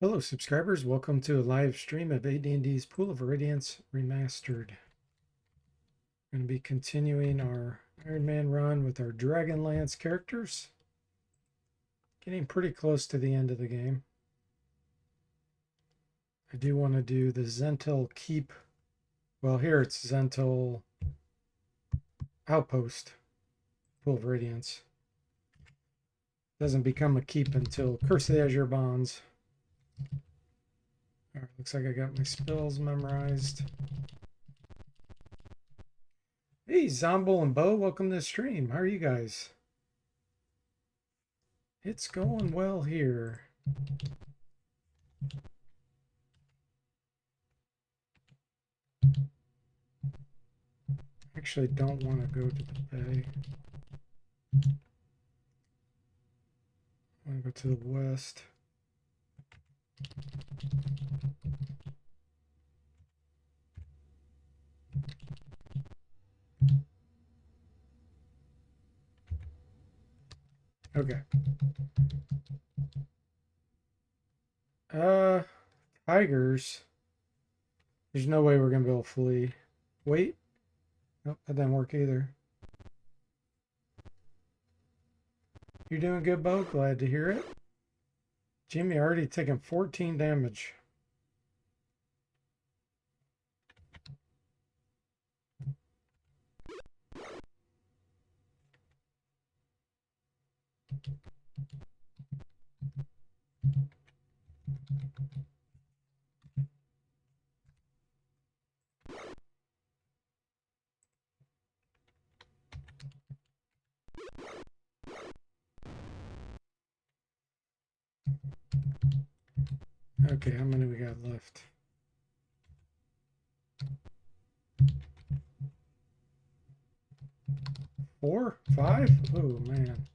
Hello subscribers, welcome to a live stream of AD&D's Pool of Radiance Remastered. We're going to be continuing our Iron Man run with our Dragonlance characters. Getting pretty close to the end of the game. I do want to do the Zentil Keep. Well, here it's Zentil Outpost, Pool of Radiance. Doesn't become a keep until Curse of the Azure Bonds. All right, looks like I got my spells memorized. Hey, Zomble and Bo, welcome to the stream. How are you guys? It's going well here. Actually, don't want to go to the bay. I want to go to the west. Okay. Tigers. There's no way we're gonna be able to flee. Wait. Nope, that didn't work either. You're doing good, Bo. Glad to hear it. Jimmy already taken 14 damage. Okay, how many we got left? Four? Five? Oh, man.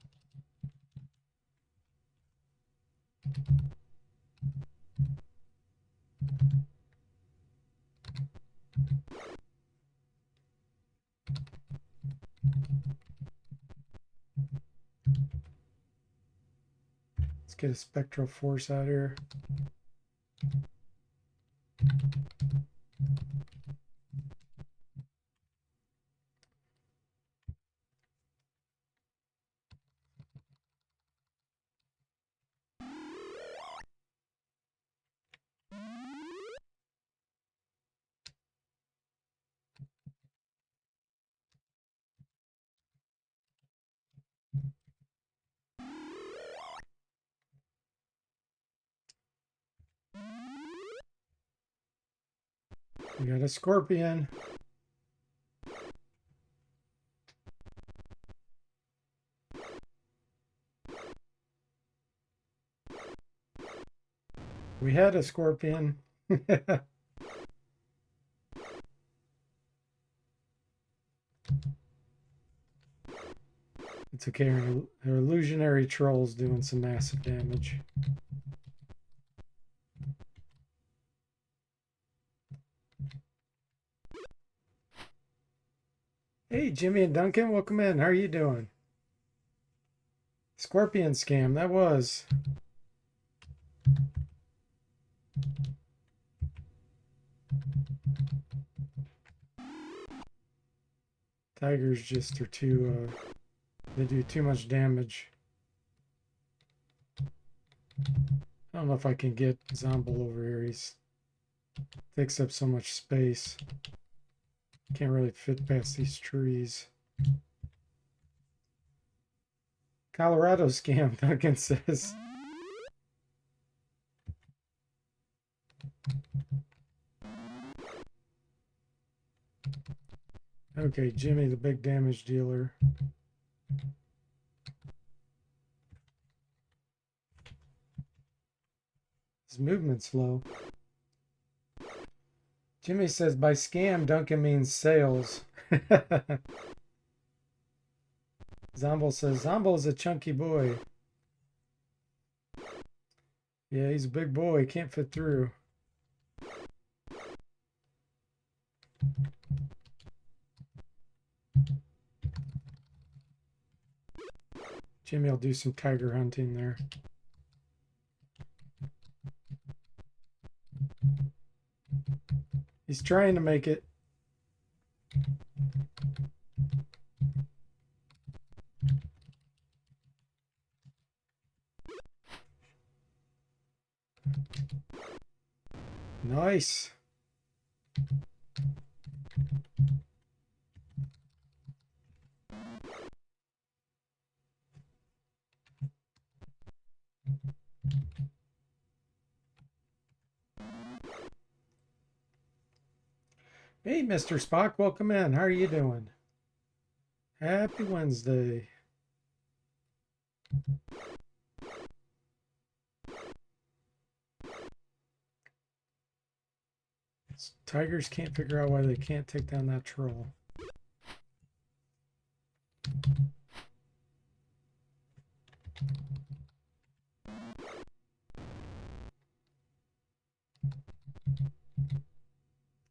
Let's get a spectral force out here. We got a scorpion. We had a scorpion. It's okay. Our illusionary troll's doing some massive damage. Hey, Jimmy and Duncan, welcome in. How are you doing? Scorpion scam, that was. Tigers just are too, they do too much damage. I don't know if I can get Zomble over here. He's takes up so much space. Can't really fit past these trees. Colorado scam, Duncan says. Okay, Jimmy, the big damage dealer. His movement's slow. Jimmy says by scam, Duncan means sales. Zomble says Zomble's a chunky boy. Yeah, he's a big boy. Can't fit through. Jimmy will do some tiger hunting there. He's trying to make it. Nice. Hey, Mr. Spock, welcome in. How are you doing? Happy Wednesday. Tigers can't figure out why they can't take down that troll.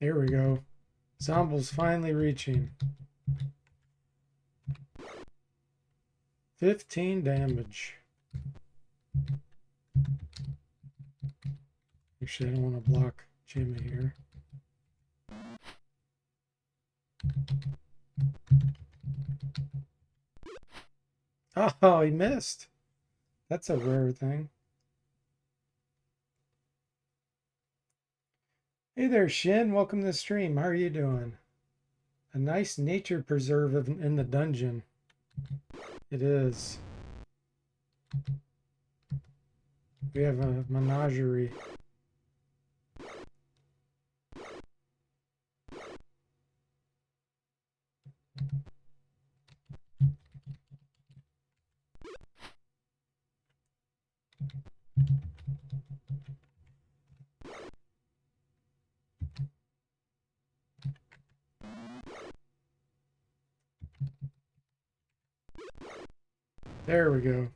Here we go. Zomble's finally reaching. 15 damage. Actually, I don't want to block Jimmy here. Oh, he missed. That's a rare thing. Hey there, Shin. Welcome to the stream. How are you doing? A nice nature preserve in the dungeon. It is. We have a menagerie. There we go.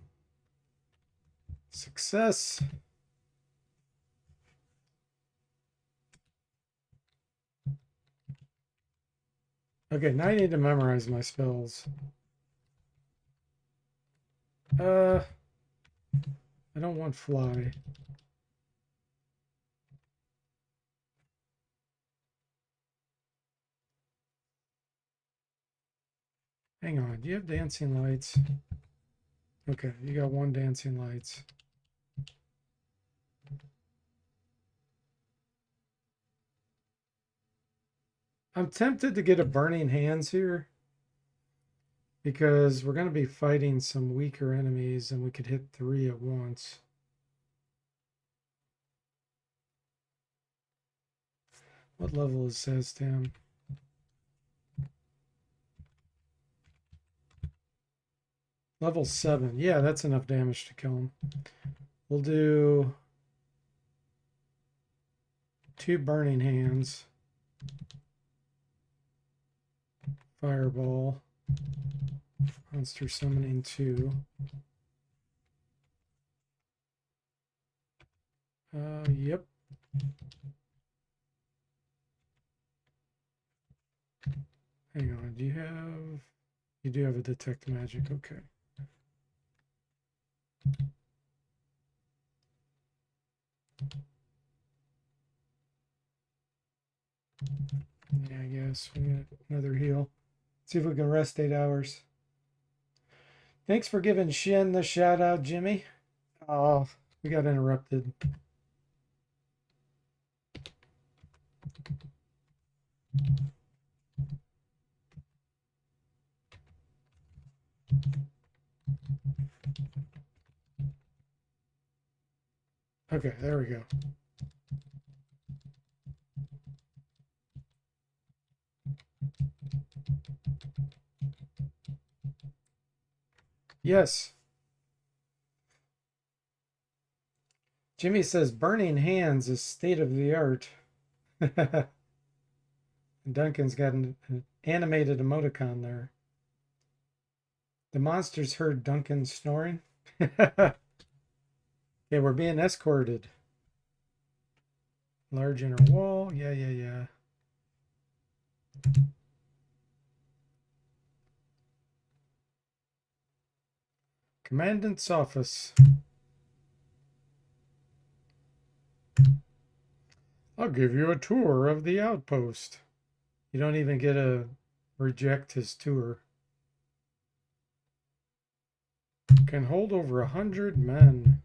Success. Okay, now I need to memorize my spells. I don't want fly. Hang on, do you have dancing lights? Okay, you got one dancing lights. I'm tempted to get a burning hands here because we're going to be fighting some weaker enemies and we could hit 3 at once. What level is Saztam? Level 7. Yeah, that's enough damage to kill him. We'll do 2 burning hands. Fireball. Monster summoning 2. Yep. Hang on, do you have... You do have a detect magic, okay. Yeah, I guess we get another heal. See if we can rest 8 hours. Thanks for giving Shin the shout out, Jimmy. Oh, we got interrupted. Okay, there we go. Yes. Jimmy says burning hands is state of the art. Duncan's got an animated emoticon there. The monsters heard Duncan snoring. Okay, we're being escorted. Large inner wall. Yeah. Commandant's office. I'll give you a tour of the outpost. You don't even get to reject his tour. Can hold over 100 men.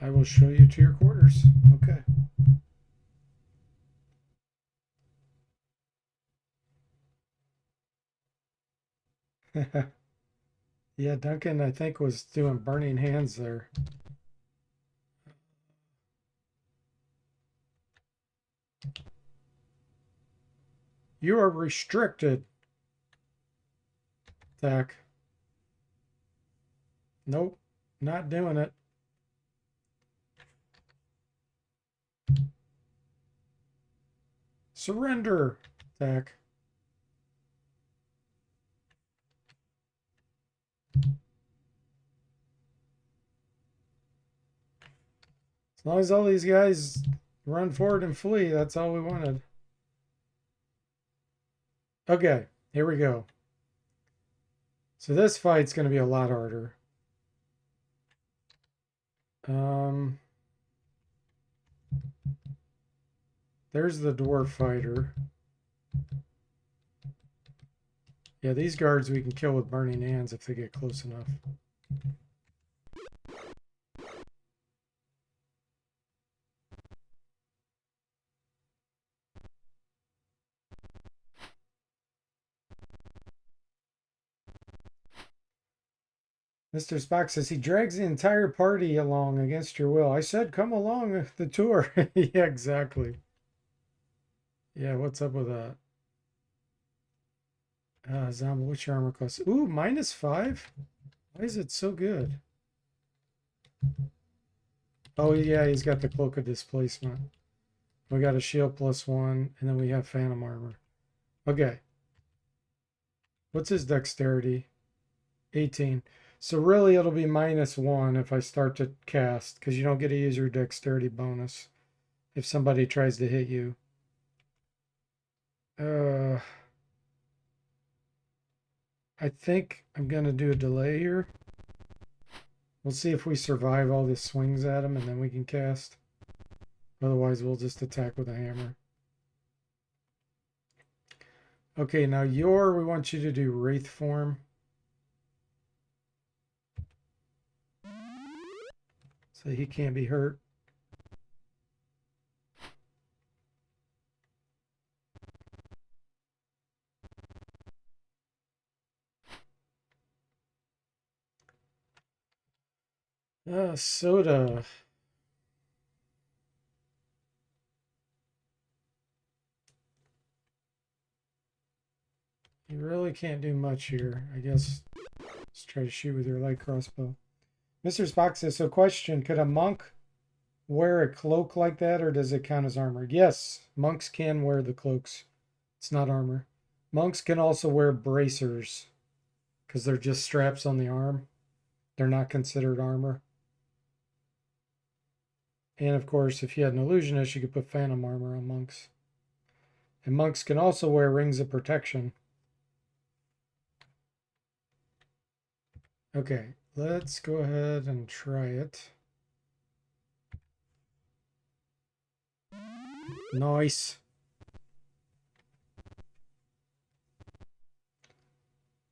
I will show you to your quarters. Okay. Yeah, Duncan, I think, was doing burning hands there. You are restricted. Attack. Nope, not doing it. Surrender. Attack. As long as all these guys run forward and flee, that's all we wanted. Okay, here we go. So this fight's going to be a lot harder. There's the dwarf fighter. Yeah, these guards we can kill with burning hands if they get close enough. Mr. Spock says he drags the entire party along against your will. I said, come along the tour. Yeah, exactly. Yeah, what's up with that? Zombie, what's your armor class? Ooh, -5? Why is it so good? Oh, yeah, he's got the cloak of displacement. We got a shield +1, and then we have phantom armor. Okay. What's his dexterity? 18. So really it'll be -1 if I start to cast, because you don't get to use your dexterity bonus if somebody tries to hit you. I think I'm going to do a delay here. We'll see if we survive all the swings at him, and then we can cast. Otherwise, we'll just attack with a hammer. Okay, now we want you to do Wraith form. So he can't be hurt. Soda. You really can't do much here. I guess let's try to shoot with your light crossbow. Mr. Spock says, so question, could a monk wear a cloak like that, or does it count as armor? Yes, monks can wear the cloaks. It's not armor. Monks can also wear bracers because they're just straps on the arm. They're not considered armor. And of course, if you had an illusionist, you could put phantom armor on monks. And monks can also wear rings of protection. Okay, let's go ahead and try it. Nice.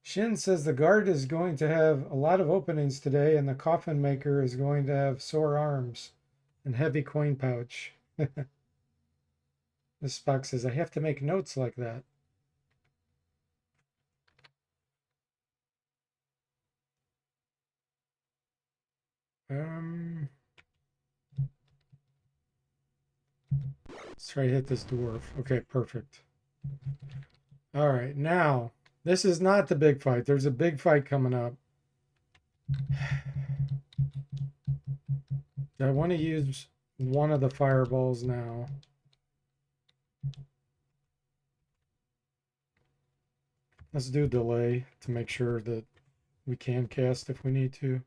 Shin says the guard is going to have a lot of openings today, and the coffin maker is going to have sore arms and heavy coin pouch. Miss Spock says, I have to make notes like that. Let's try to hit this dwarf. Okay, perfect. All right, now, this is not the big fight. There's a big fight coming up. I want to use one of the fireballs now. Let's do delay to make sure that we can cast if we need to.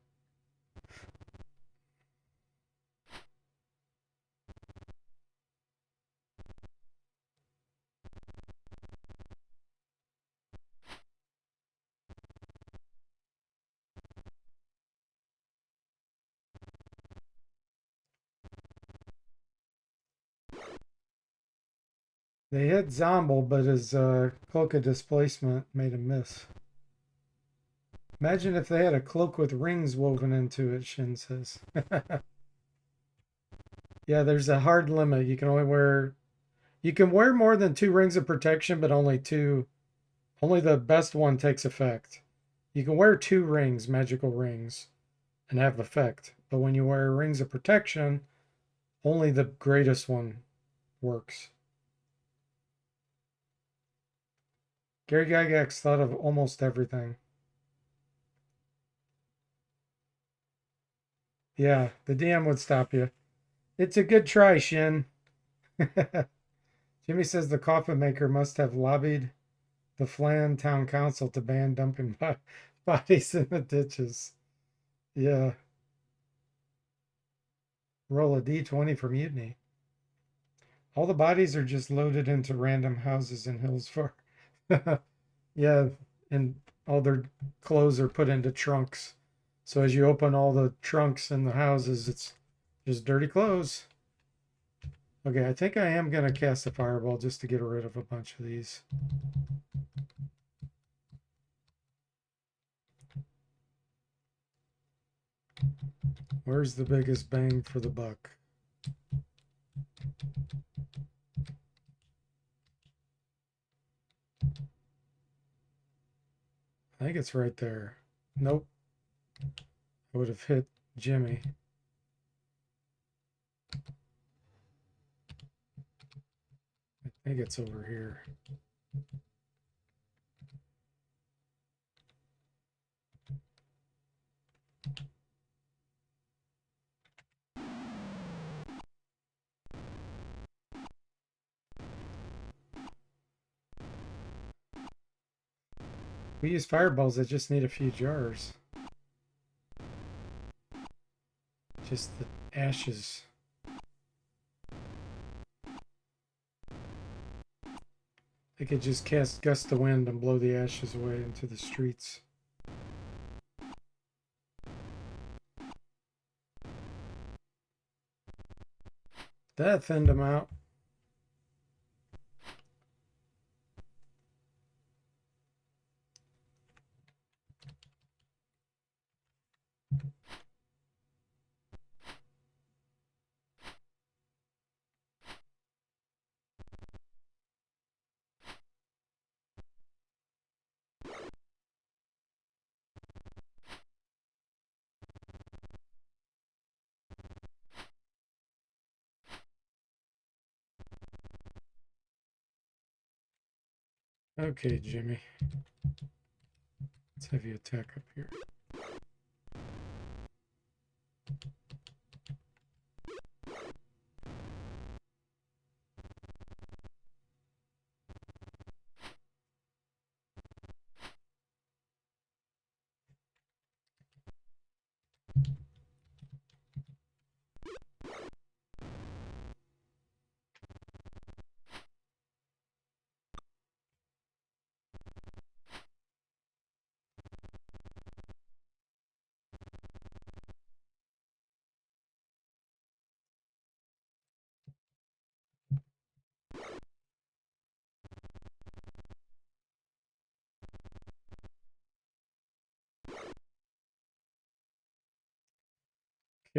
They hit Zomble, but his cloak of displacement made him miss. Imagine if they had a cloak with rings woven into it, Shin says. Yeah, there's a hard limit. You can only wear more than 2 rings of protection, but only the best one takes effect. You can wear 2 rings, magical rings, and have effect. But when you wear rings of protection, only the greatest one works. Gary Gygax thought of almost everything. Yeah, the DM would stop you. It's a good try, Shin. Jimmy says the coffin maker must have lobbied the Flan Town Council to ban dumping bodies in the ditches. Yeah. Roll a d20 for mutiny. All the bodies are just loaded into random houses in Hillsford. Yeah, and all their clothes are put into trunks. So as you open all the trunks in the houses, it's just dirty clothes. Okay, I think I am going to cast a fireball just to get rid of a bunch of these. Where's the biggest bang for the buck? I think it's right there. Nope. I would have hit Jimmy. I think it's over here. We use fireballs that just need a few jars. Just the ashes. They could just cast gust of wind and blow the ashes away into the streets. That thinned them out. Okay, Jimmy. Let's have you attack up here.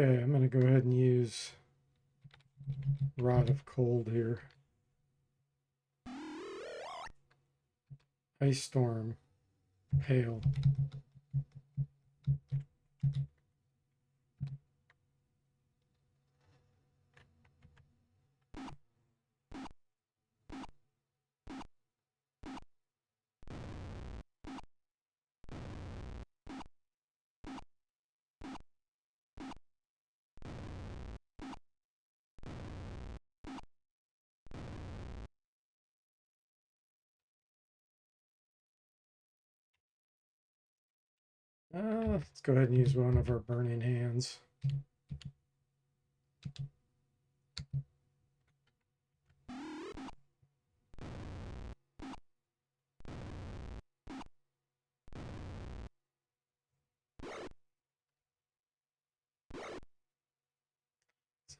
Okay, I'm going to go ahead and use Rod of Cold here. Ice Storm. Hail. Let's go ahead and use one of our burning hands.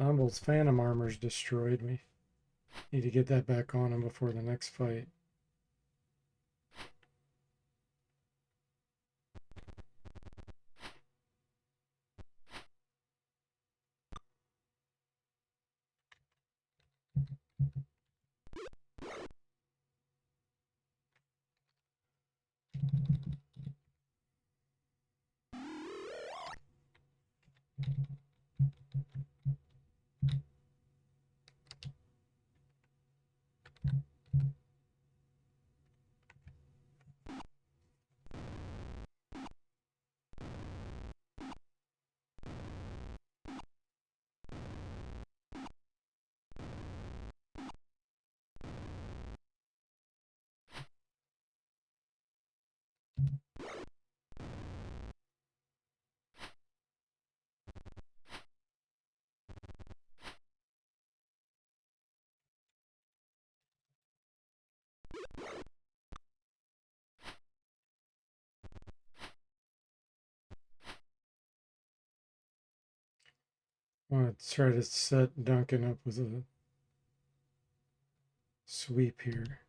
Zomble's Phantom Armor's destroyed me. Need to get that back on him before the next fight. I want to try to set Duncan up with a sweep here.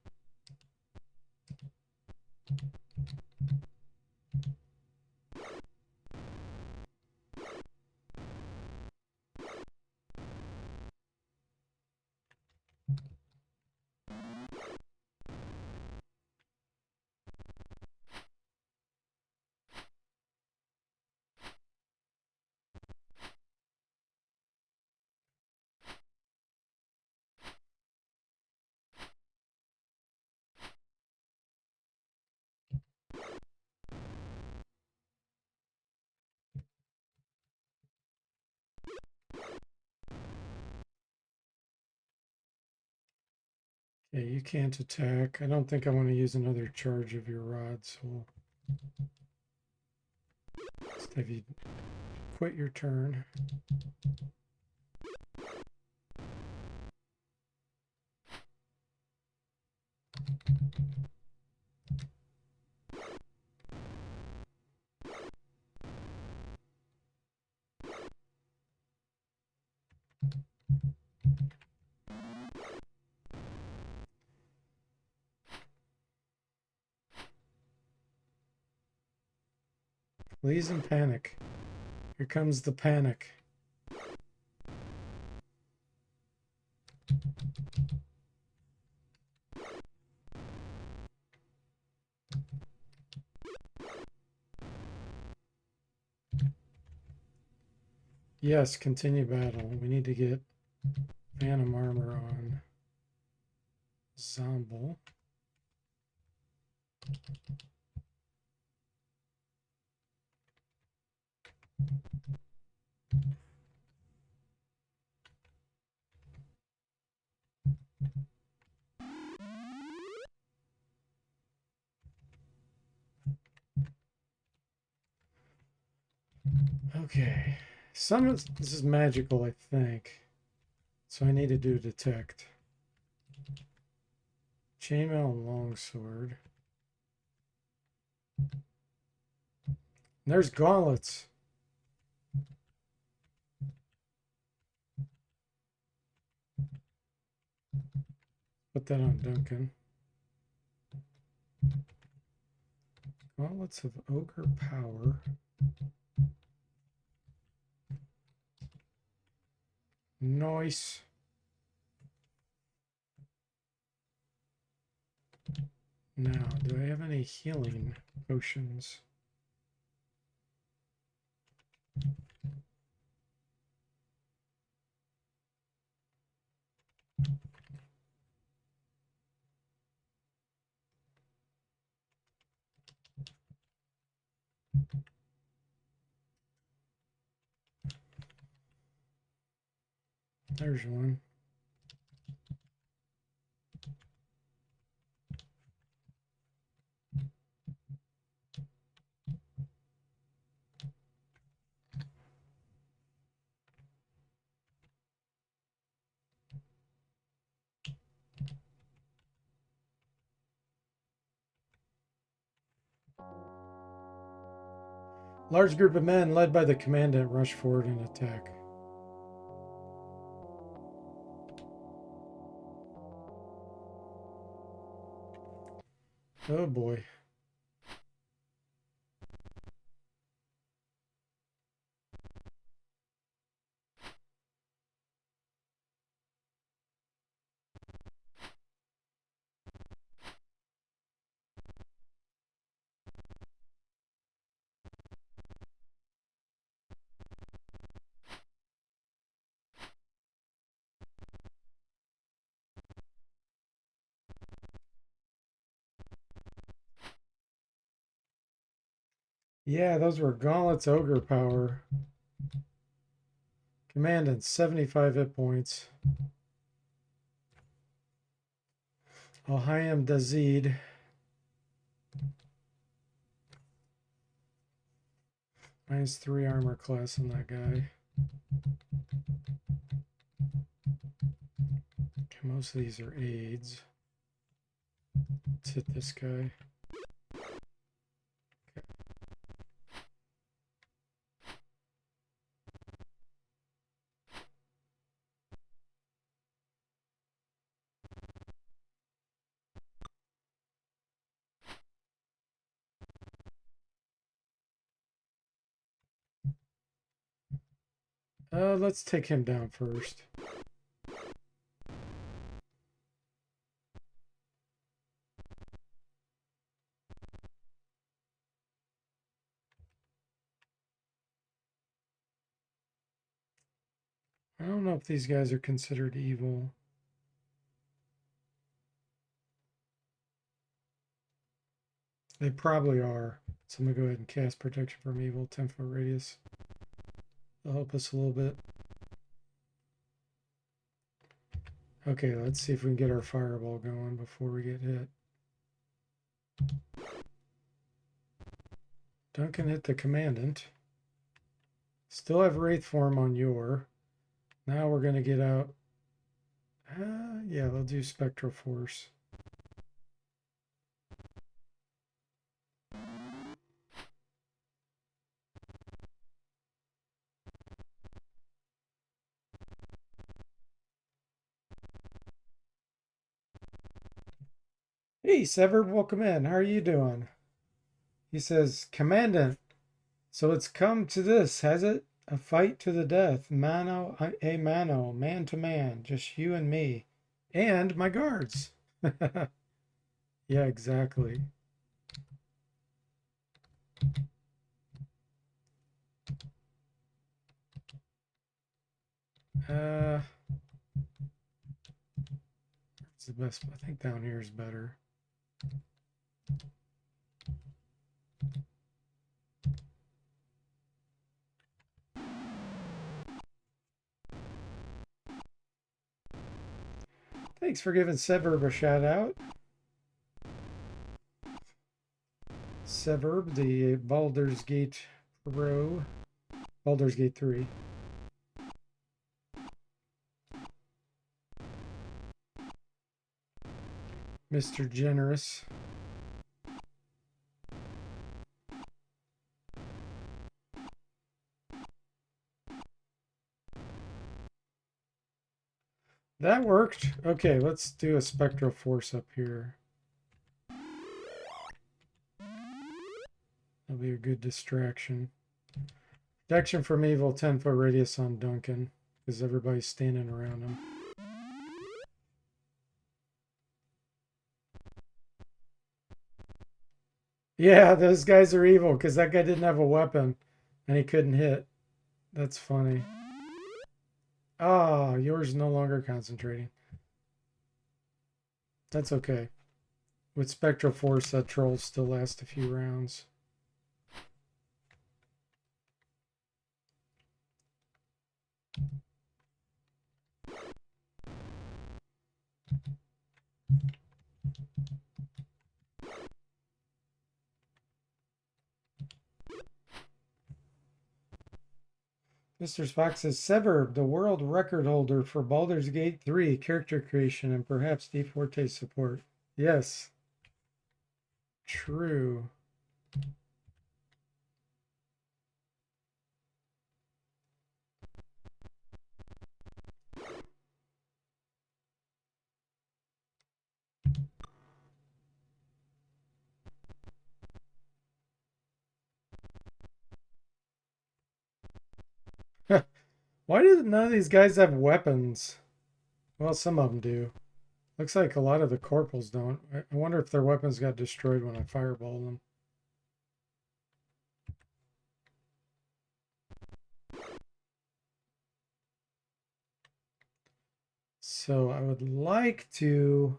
Okay, you can't attack. I don't think I want to use another charge of your rod, so we'll just have you quit your turn. Please and panic. Here comes the panic. Yes, continue battle. We need to get Phantom armor on Zomble. Okay. This is magical, I think. So I need to do detect. Chainmail and longsword. And there's gauntlets. Put that on Duncan. Gauntlets of ogre power. Nice. Now, do I have any healing potions? There's one. Large group of men led by the commandant rush forward and attack. Oh boy. Yeah, those were Gauntlet's Ogre power. Commandant, 75 hit points. Alhayam Dazid. -3 armor class on that guy. Okay, most of these are aids. Let's hit this guy. Let's take him down first. I don't know if these guys are considered evil. They probably are. So I'm going to go ahead and cast Protection from Evil, 10-foot radius. That'll help us a little bit. Okay, let's see if we can get our fireball going before we get hit. Duncan hit the Commandant. Still have Wraith form on your. Now we're going to get out. Yeah, they'll do Spectral Force. Hey, Sever, welcome in. How are you doing? He says, Commandant, so it's come to this, has it? A fight to the death. Mano a mano, man to man. Just you and me. And my guards. Yeah, exactly. It's the best. I think down here is better. Thanks for giving Severb a shout out. Severb, the Baldur's Gate Pro. Baldur's Gate 3. Mr. Generous. That worked. Okay, let's do a Spectral Force up here. That'll be a good distraction. Protection from Evil, 10-foot radius on Duncan, because everybody's standing around him. Yeah, those guys are evil, because that guy didn't have a weapon, and he couldn't hit. That's funny. Ah, yours is no longer concentrating. That's okay. With Spectral Force, that troll still lasts a few rounds. Mr. Spock says, Sever, the world record holder for Baldur's Gate 3 character creation and perhaps DFortae support. Yes. True. Why do none of these guys have weapons? Well, some of them do. Looks like a lot of the corporals don't. I wonder if their weapons got destroyed when I fireballed them. So I would like to...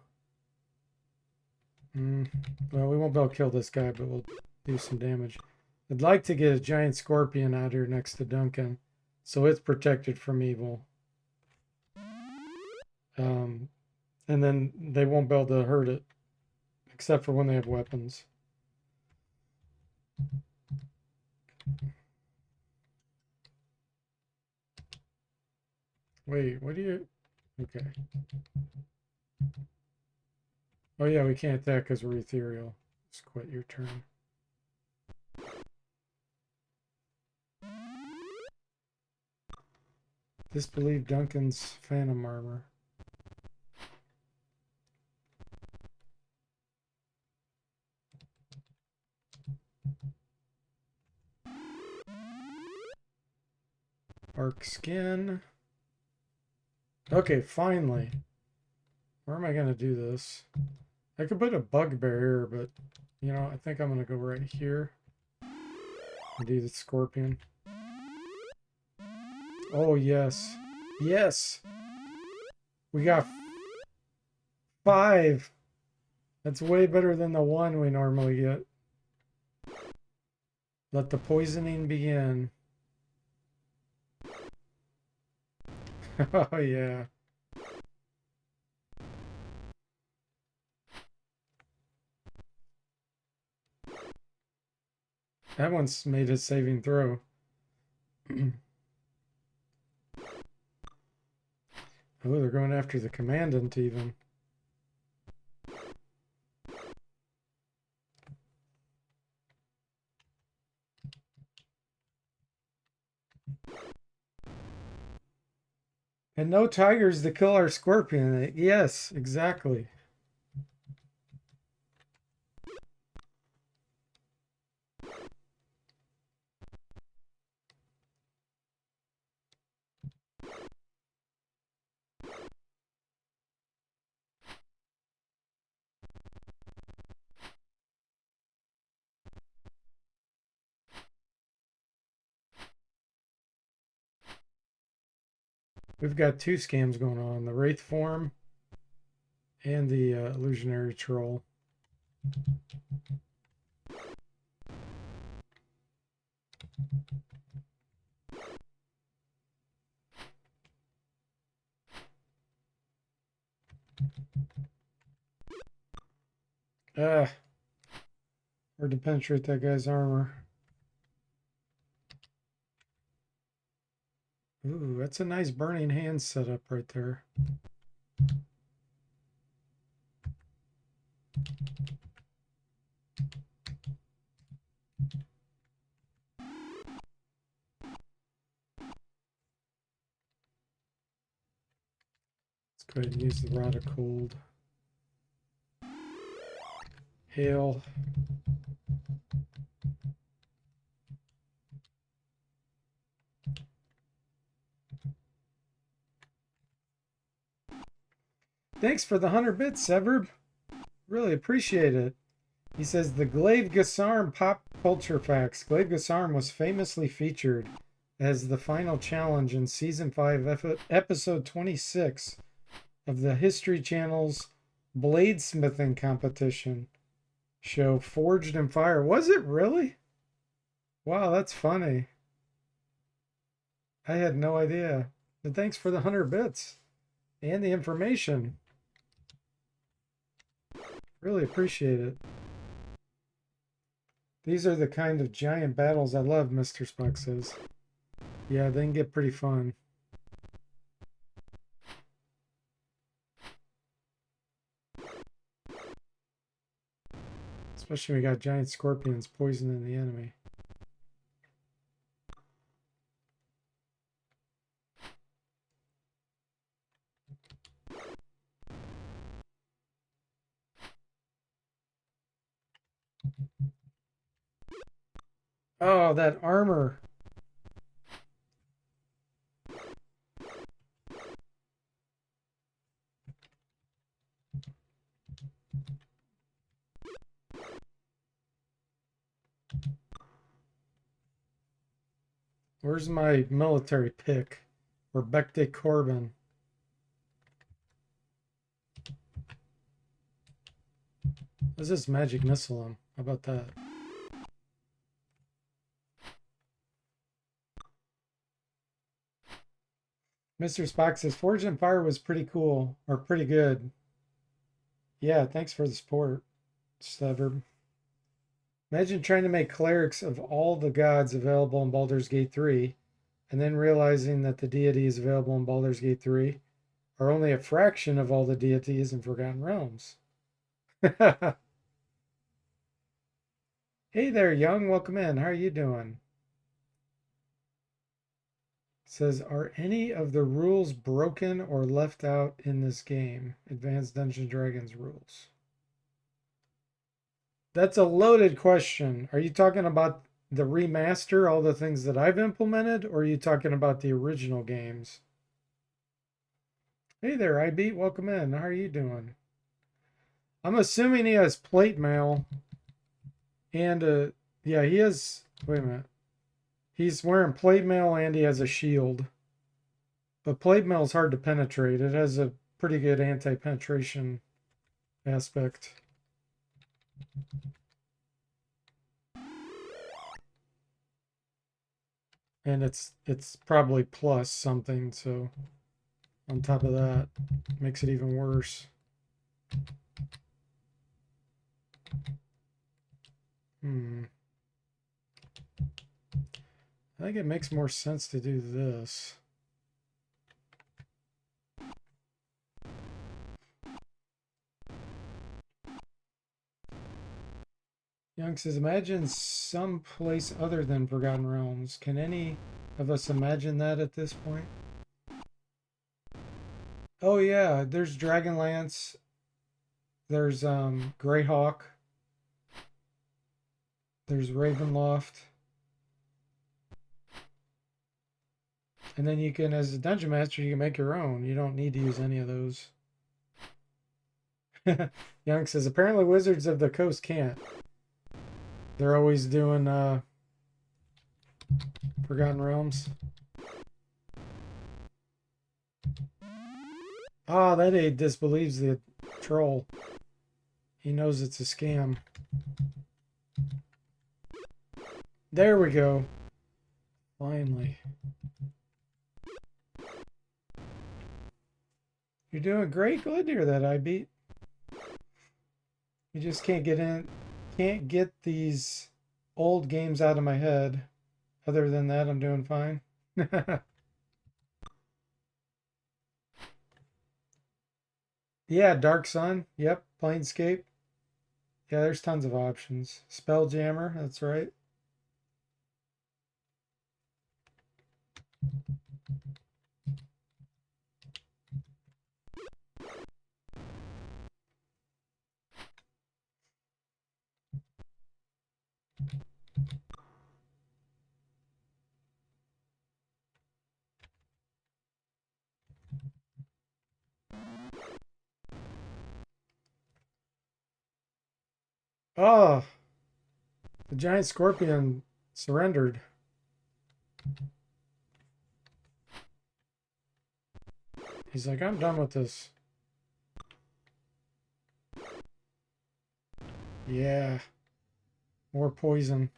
well, we won't be able to kill this guy, but we'll do some damage. I'd like to get a giant scorpion out here next to Duncan, so it's protected from evil. And then they won't be able to hurt it, except for when they have weapons. Wait, what do you... Okay. Oh yeah, we can't attack because we're ethereal. Just quit your turn. Disbelieve Duncan's phantom armor. Arc skin. Okay, finally. Where am I going to do this? I could put a bugbear here, but, you know, I think I'm going to go right here and do the scorpion. Oh, yes. Yes! We got 5. That's way better than the 1 we normally get. Let the poisoning begin. Oh, yeah. That one's made a saving throw. Oh, they're going after the commandant even. And no tigers to kill our scorpion. Yes, exactly. We've got 2 scams going on. The Wraith form and the illusionary troll. Ah, hard to penetrate that guy's armor. Ooh, that's a nice burning hand setup right there. Let's go ahead and use the Rod of Cold. Hail. Thanks for the 100 bits, Severb. Really appreciate it. He says the Glaive Gassarm pop culture facts. Glaive Gassarm was famously featured as the final challenge in season 5, episode 26 of the History Channel's bladesmithing competition show Forged in Fire. Was it really? Wow, that's funny. I had no idea. But thanks for the 100 bits and the information. Really appreciate it. These are the kind of giant battles I love, Mr. Spock says. Yeah, they can get pretty fun. Especially when we got giant scorpions poisoning the enemy. Oh, that armor. Where's my military pick? Rebecca Corbin. What's this magic missile on? How about that? Mr. Spock says Forge and Fire was pretty cool, or pretty good. Yeah, thanks for the support, Suburb. Imagine trying to make clerics of all the gods available in Baldur's Gate 3, and then realizing that the deities available in Baldur's Gate 3 are only a fraction of all the deities in Forgotten Realms. Hey there, Young. Welcome in. How are you doing? Says, are any of the rules broken or left out in this game? Advanced Dungeons & Dragons rules. That's a loaded question. Are you talking about the remaster, all the things that I've implemented, or are you talking about the original games? Hey there, IB. Welcome in. How are you doing? I'm assuming he has plate mail. And, yeah, he has... Wait a minute. He's wearing plate mail and he has a shield. But plate mail is hard to penetrate. It has a pretty good anti-penetration aspect. And it's probably plus something, so on top of that, makes it even worse. I think it makes more sense to do this. Young says, imagine some place other than Forgotten Realms. Can any of us imagine that at this point? Oh yeah, there's Dragonlance. There's Greyhawk. There's Ravenloft. And then you can, as a dungeon master, you can make your own. You don't need to use any of those. Young says, apparently Wizards of the Coast can't. They're always doing Forgotten Realms. Ah, that aide disbelieves the troll. He knows it's a scam. There we go. Finally. You're doing great. Glad to hear that, I beat. You just can't get these old games out of my head. Other than that, I'm doing fine. Yeah, Dark Sun. Yep, Planescape. Yeah, there's tons of options. Spelljammer, that's right. Oh, the giant scorpion surrendered. He's like, I'm done with this. Yeah. More poison.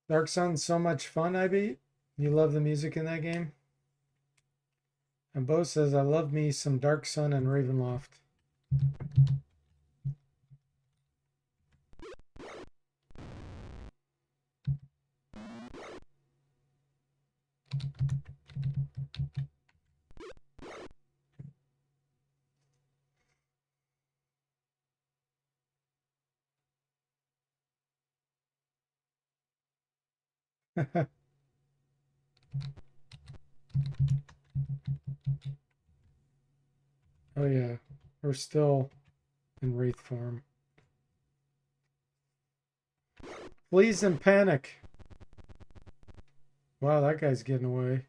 Dark Sun's so much fun, I beat. You love the music in that game? And Bo says, I love me some Dark Sun and Ravenloft. Oh yeah, we're still in Wraith form. Fleas and Panic. Wow, that guy's getting away.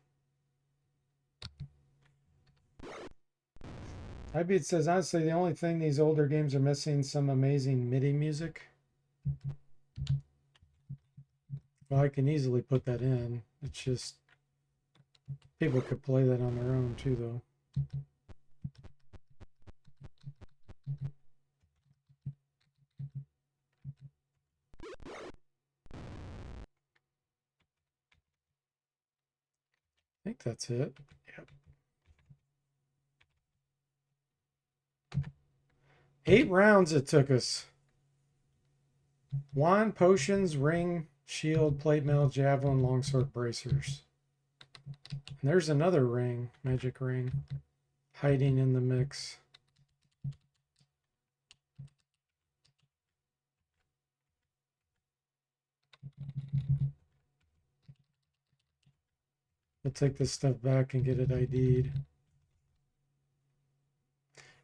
Highbeat says, honestly, the only thing these older games are missing some amazing MIDI music. Well, I can easily put that in. It's just people could play that on their own too, though. I think that's it. Yep. 8 rounds it took us. Wand, potions, ring, shield, plate mail, javelin, longsword, bracers. And there's another ring, magic ring, hiding in the mix. We'll take this stuff back and get it ID'd.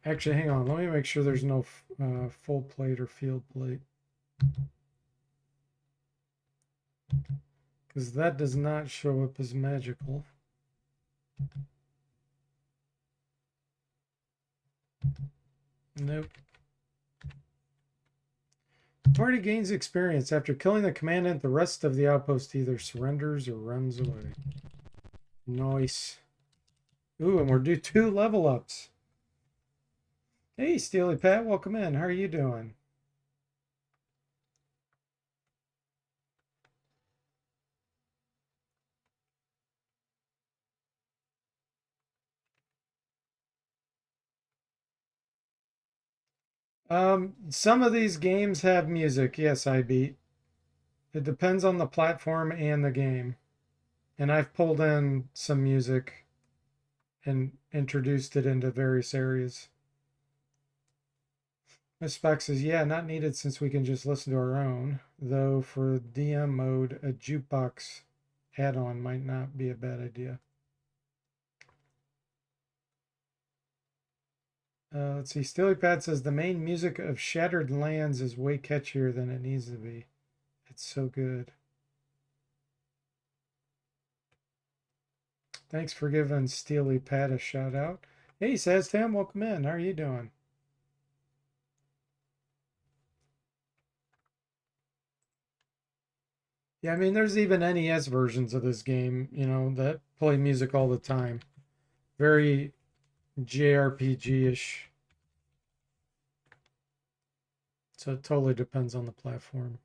Actually, hang on. Let me make sure there's no full plate or field plate. Because that does not show up as magical. Nope. Party gains experience. After killing the commandant, the rest of the outpost either surrenders or runs away. Nice. Ooh, and we're due 2 level ups. Hey, Steely Pat, welcome in. How are you doing? Some of these games have music. Yes, I beat. It depends on the platform and the game. And I've pulled in some music and introduced it into various areas. Miss Spock says, yeah, not needed since we can just listen to our own. Though for DM mode, a jukebox add-on might not be a bad idea. Let's see. Steelypad says the main music of Shattered Lands is way catchier than it needs to be. It's so good. Thanks for giving Steely Pat a shout out. Hey, says Tim, welcome in. How are you doing? Yeah, I mean, there's even NES versions of this game, you know, that play music all the time. Very JRPG-ish. So it totally depends on the platform.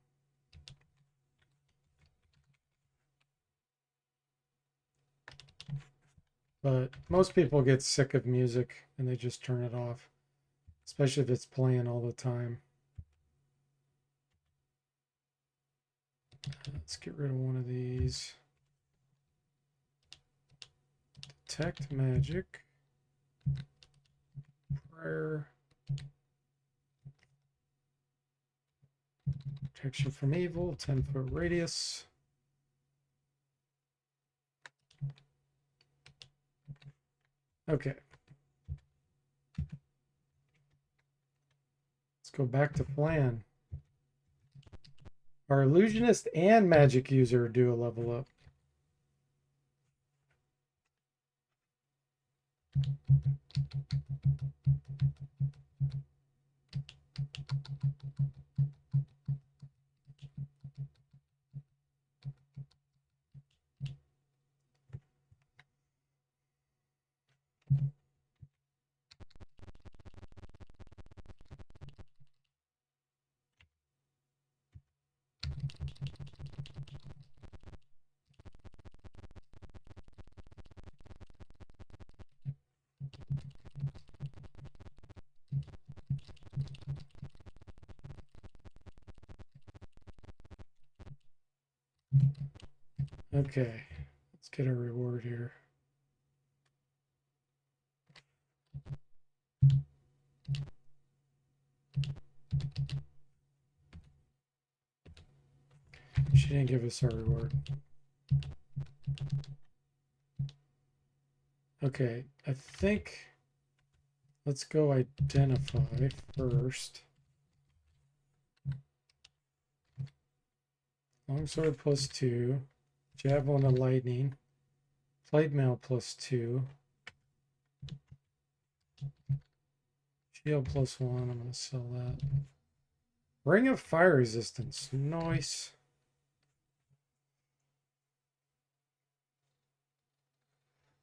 But most people get sick of music and they just turn it off, especially if it's playing all the time. Let's get rid of one of these. Detect magic. Prayer. Protection from evil. 10-foot radius. Okay. Let's go back to plan. Our illusionist and magic user do a level up. Okay, let's get a reward here. She didn't give us our reward. Okay, I think let's go identify first. Longsword +2, javelin of lightning, plate mail +2. Shield +1. I'm going to sell that. Ring of Fire Resistance. Nice.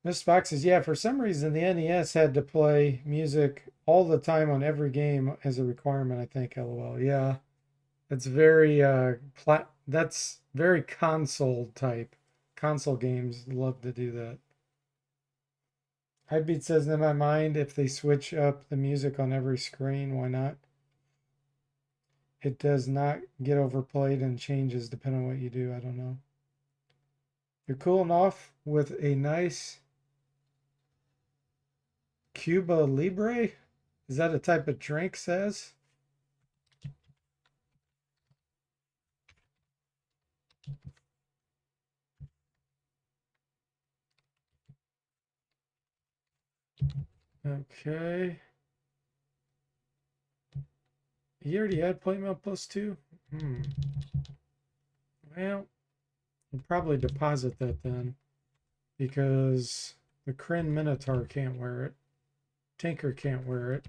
Miss Fox says, yeah, for some reason the NES had to play music all the time on every game as a requirement, I think, LOL. Yeah. That's very that's very console type. Console games love to do that. Hypebeat says, in my mind, if they switch up the music on every screen, why not? It does not get overplayed and changes depending on what you do. I don't know. You're cooling off with a nice Cuba Libre? Is that a type of drink, says? Okay. You already had plate mail +2? Well, we'll probably deposit that then, because the Kryn Minotaur can't wear it. Tinker can't wear it.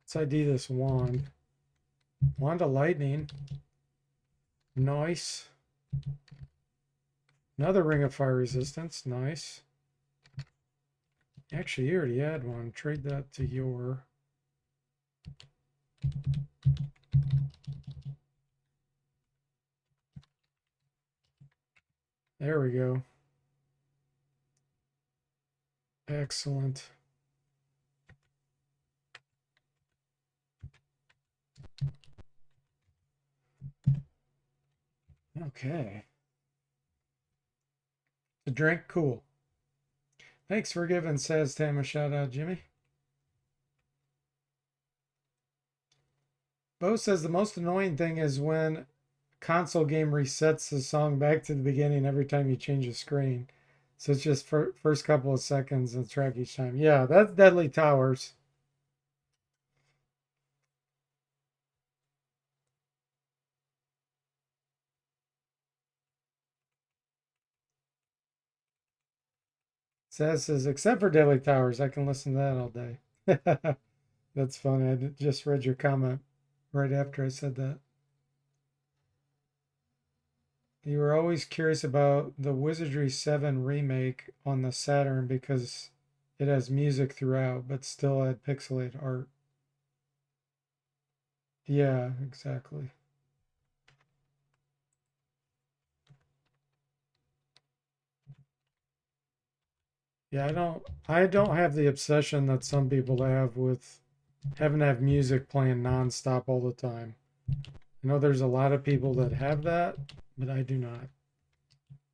Let's ID this wand. Wand of Lightning. Nice. Another Ring of Fire Resistance. Nice. Actually, you already had one. Trade that to your... There we go. Excellent. Okay. The drink, cool. Thanks for giving Says Tam a shout out, Jimmy. Bo says the most annoying thing is when console game resets the song back to the beginning every time you change the screen. So it's just first couple of seconds and track each time. Yeah, that's Deadly Towers. Says, except for Deadly Towers, I can listen to that all day. That's funny. I just read your comment right after I said that. You were always curious about the Wizardry 7 remake on the Saturn because it has music throughout, but still had pixelated art. Yeah, exactly. Yeah, I don't have the obsession that some people have with having to have music playing nonstop all the time. I know there's a lot of people that have that, but I do not.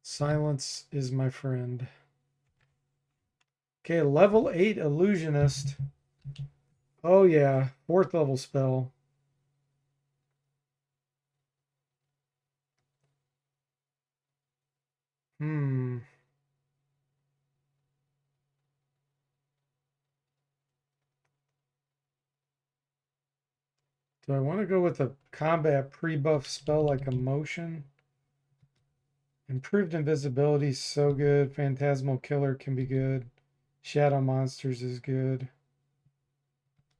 Silence is my friend. Okay, level 8 illusionist. Oh yeah, 4th level spell. Hmm. Do I want to go with a combat pre-buff spell like Emotion? Improved invisibility is so good. Phantasmal Killer can be good. Shadow Monsters is good.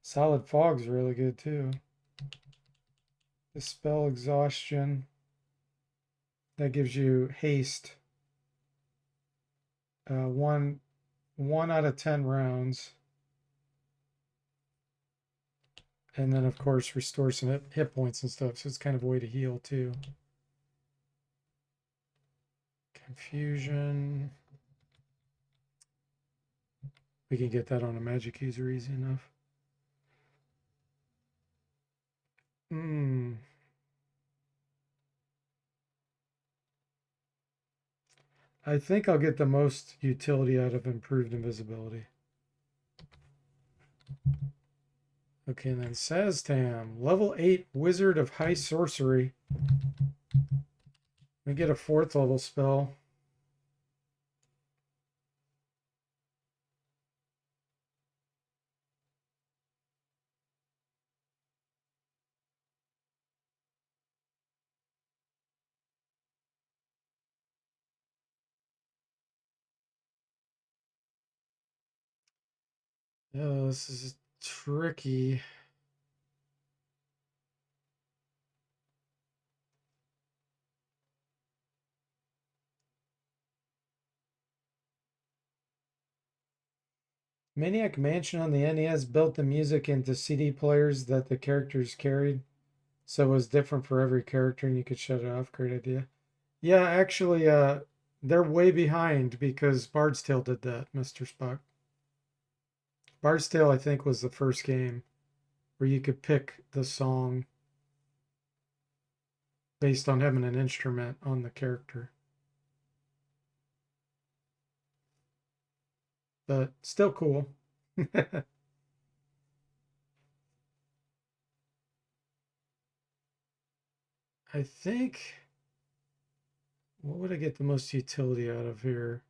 Solid Fog's really good too. Dispel Exhaustion. That gives you haste. One out of 10 rounds. And then of course restore some hit points and stuff. So it's kind of a way to heal too. Confusion. We can get that on a magic user easy enough. I think I'll get the most utility out of improved invisibility. Okay, and then Saztam, level 8 Wizard of High Sorcery. We get a 4th level spell. Oh, this is tricky. Maniac Mansion on the NES built the music into CD players that the characters carried, so it was different for every character and you could shut it off. Great idea. Yeah, actually, they're way behind because Bard's Tale did that, Mr. Spock. Bard's Tale, I think, was the first game where you could pick the song based on having an instrument on the character. But still cool. I think, what would I get the most utility out of here?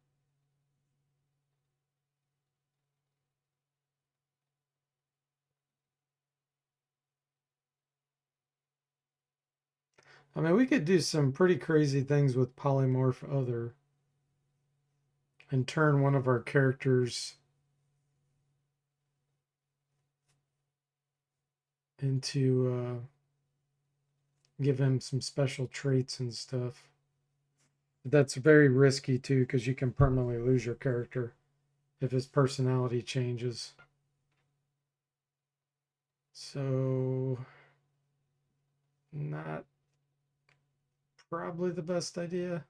I mean, we could do some pretty crazy things with polymorph other and turn one of our characters into give him some special traits and stuff. But that's very risky too because you can permanently lose your character if his personality changes. So, not probably the best idea.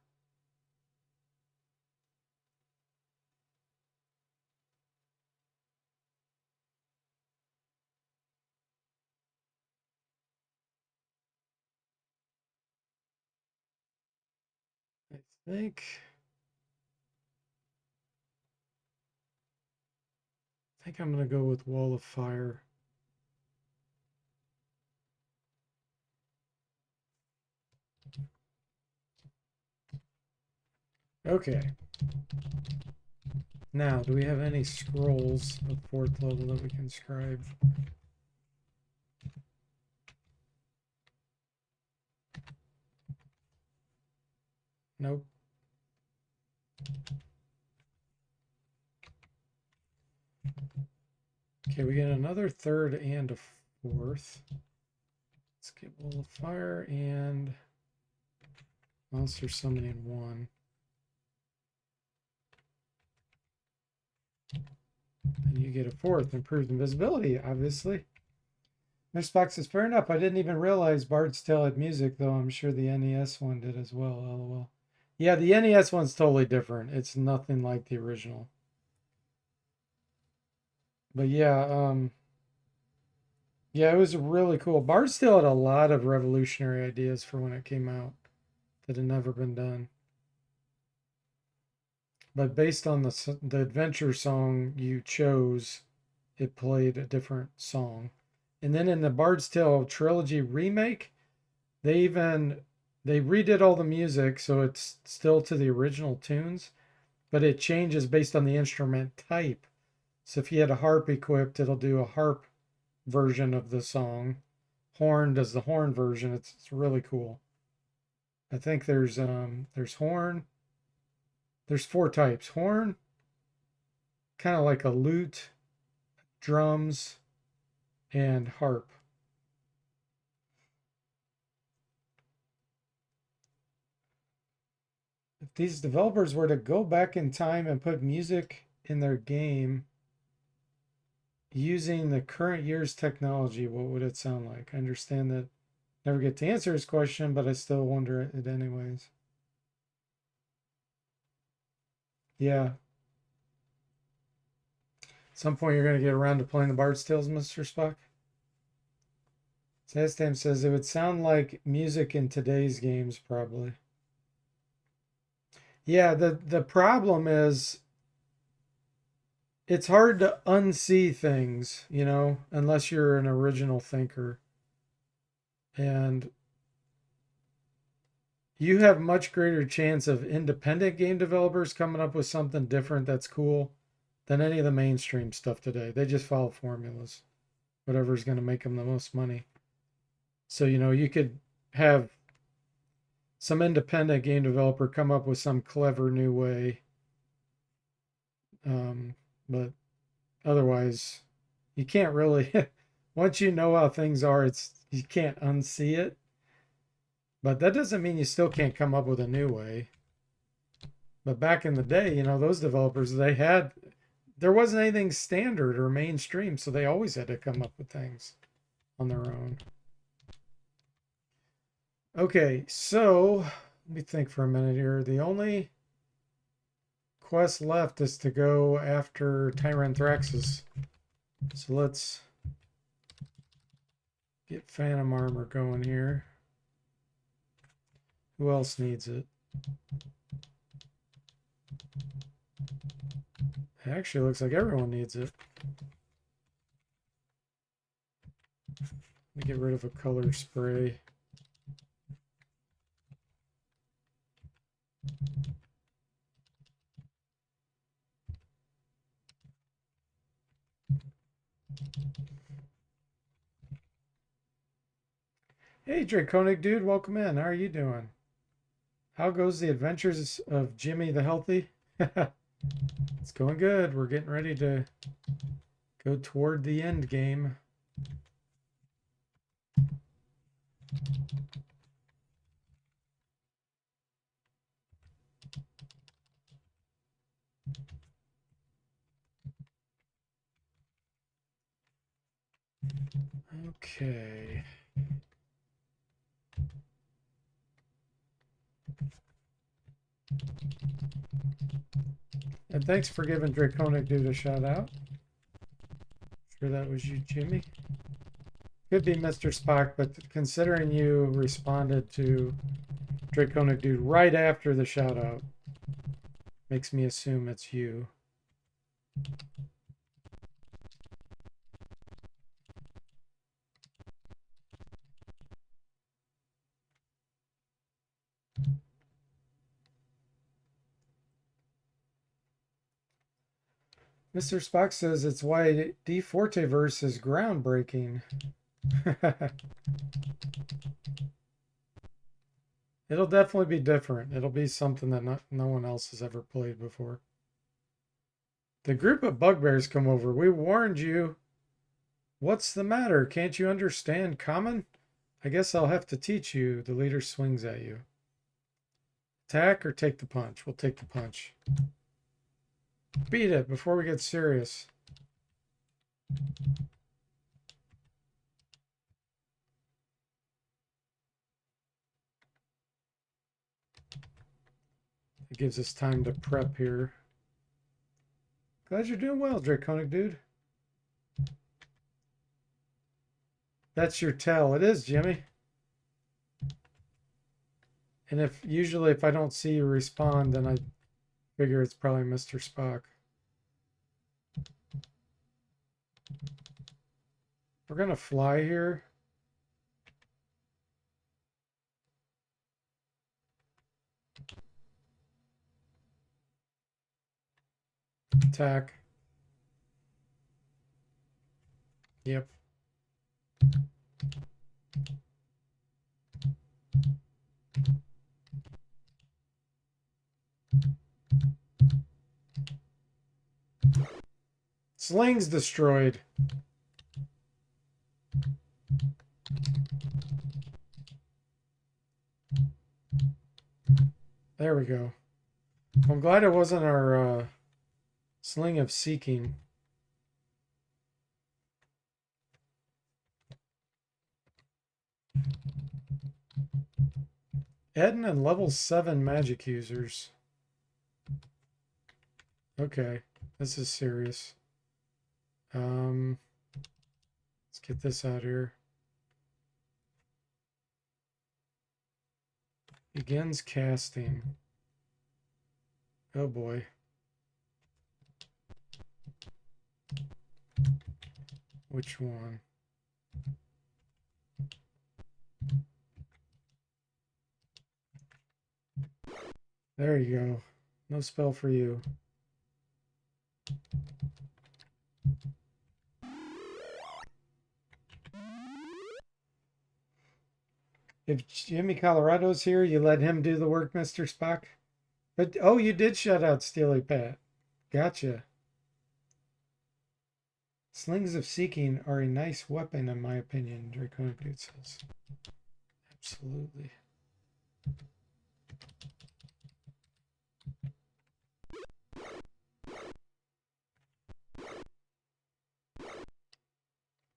I think I'm gonna go with Wall of Fire. Okay. Now, do we have any scrolls of 4th level that we can scribe? Nope. Okay, we get another 3rd and a 4th. Let's get Wall of Fire and Monster Summoning 1. And you get a 4th, improved invisibility, obviously. Mr. Spock says, fair enough. I didn't even realize Bard's Tale had music, though. I'm sure the NES one did as well. LOL. Yeah, the NES one's totally different. It's nothing like the original. But yeah, it was really cool. Bard's Tale had a lot of revolutionary ideas for when it came out that had never been done. But based on the adventure song you chose, it played a different song. And then in the Bard's Tale trilogy remake, they redid all the music so it's still to the original tunes, but it changes based on the instrument type. So if you had a harp equipped, it'll do a harp version of the song. Horn does the horn version. It's really cool. I think there's horn. There's 4 types. Horn, kind of like a lute, drums, and harp. If these developers were to go back in time and put music in their game using the current year's technology, what would it sound like? I understand that never get to answer his question, but I still wonder it anyways. Yeah. At some point you're going to get around to playing the Bard's Tales, Mr. Spock. Sastam says it would sound like music in today's games, probably. Yeah, the problem is it's hard to unsee things, unless you're an original thinker. And you have much greater chance of independent game developers coming up with something different that's cool than any of the mainstream stuff today. They just follow formulas, whatever's going to make them the most money. So, you could have some independent game developer come up with some clever new way. But Otherwise, you can't really, once you know how things are, you can't unsee it. But that doesn't mean you still can't come up with a new way. But back in the day, those developers, there wasn't anything standard or mainstream, so they always had to come up with things on their own. Okay, so let me think for a minute here. The only quest left is to go after Tyranthraxus. So let's get Phantom Armor going here. Who else needs it? It actually looks like everyone needs it. Let me get rid of a color spray. Hey, Draconic Dude, welcome in. How are you doing? How goes the adventures of Jimmy the Healthy? It's going good. We're getting ready to go toward the end game. Okay. And thanks for giving Draconic Dude a shout out. Sure that was you, Jimmy. Could be Mr. Spock, but considering you responded to Draconic Dude right after the shout out, makes me assume it's you. Mr. Spock says it's why DFortae verse is groundbreaking. It'll definitely be different. It'll be something that no one else has ever played before. The group of bugbears come over. We warned you. What's the matter? Can't you understand common? I guess I'll have to teach you. The leader swings at you. Attack or take the punch? We'll take the punch. Beat it before we get serious. It gives us time to prep here. Glad you're doing well, Draconic Dude. That's your tell. It is, Jimmy. And usually if I don't see you respond, then I figure it's probably Mr. Spock. We're gonna fly here. Attack. Yep. Sling's destroyed. There we go. I'm glad it wasn't our Sling of Seeking. Eden and level 7 magic users. Okay, this is serious. Let's get this out here. Begins casting. Oh boy. Which one? There you go. No spell for you. If Jimmy Colorado's here, you let him do the work, Mr. Spock? But, oh, you did shut out Steely Pat. Gotcha. Slings of Seeking are a nice weapon, in my opinion, Draconic Dude says. Absolutely.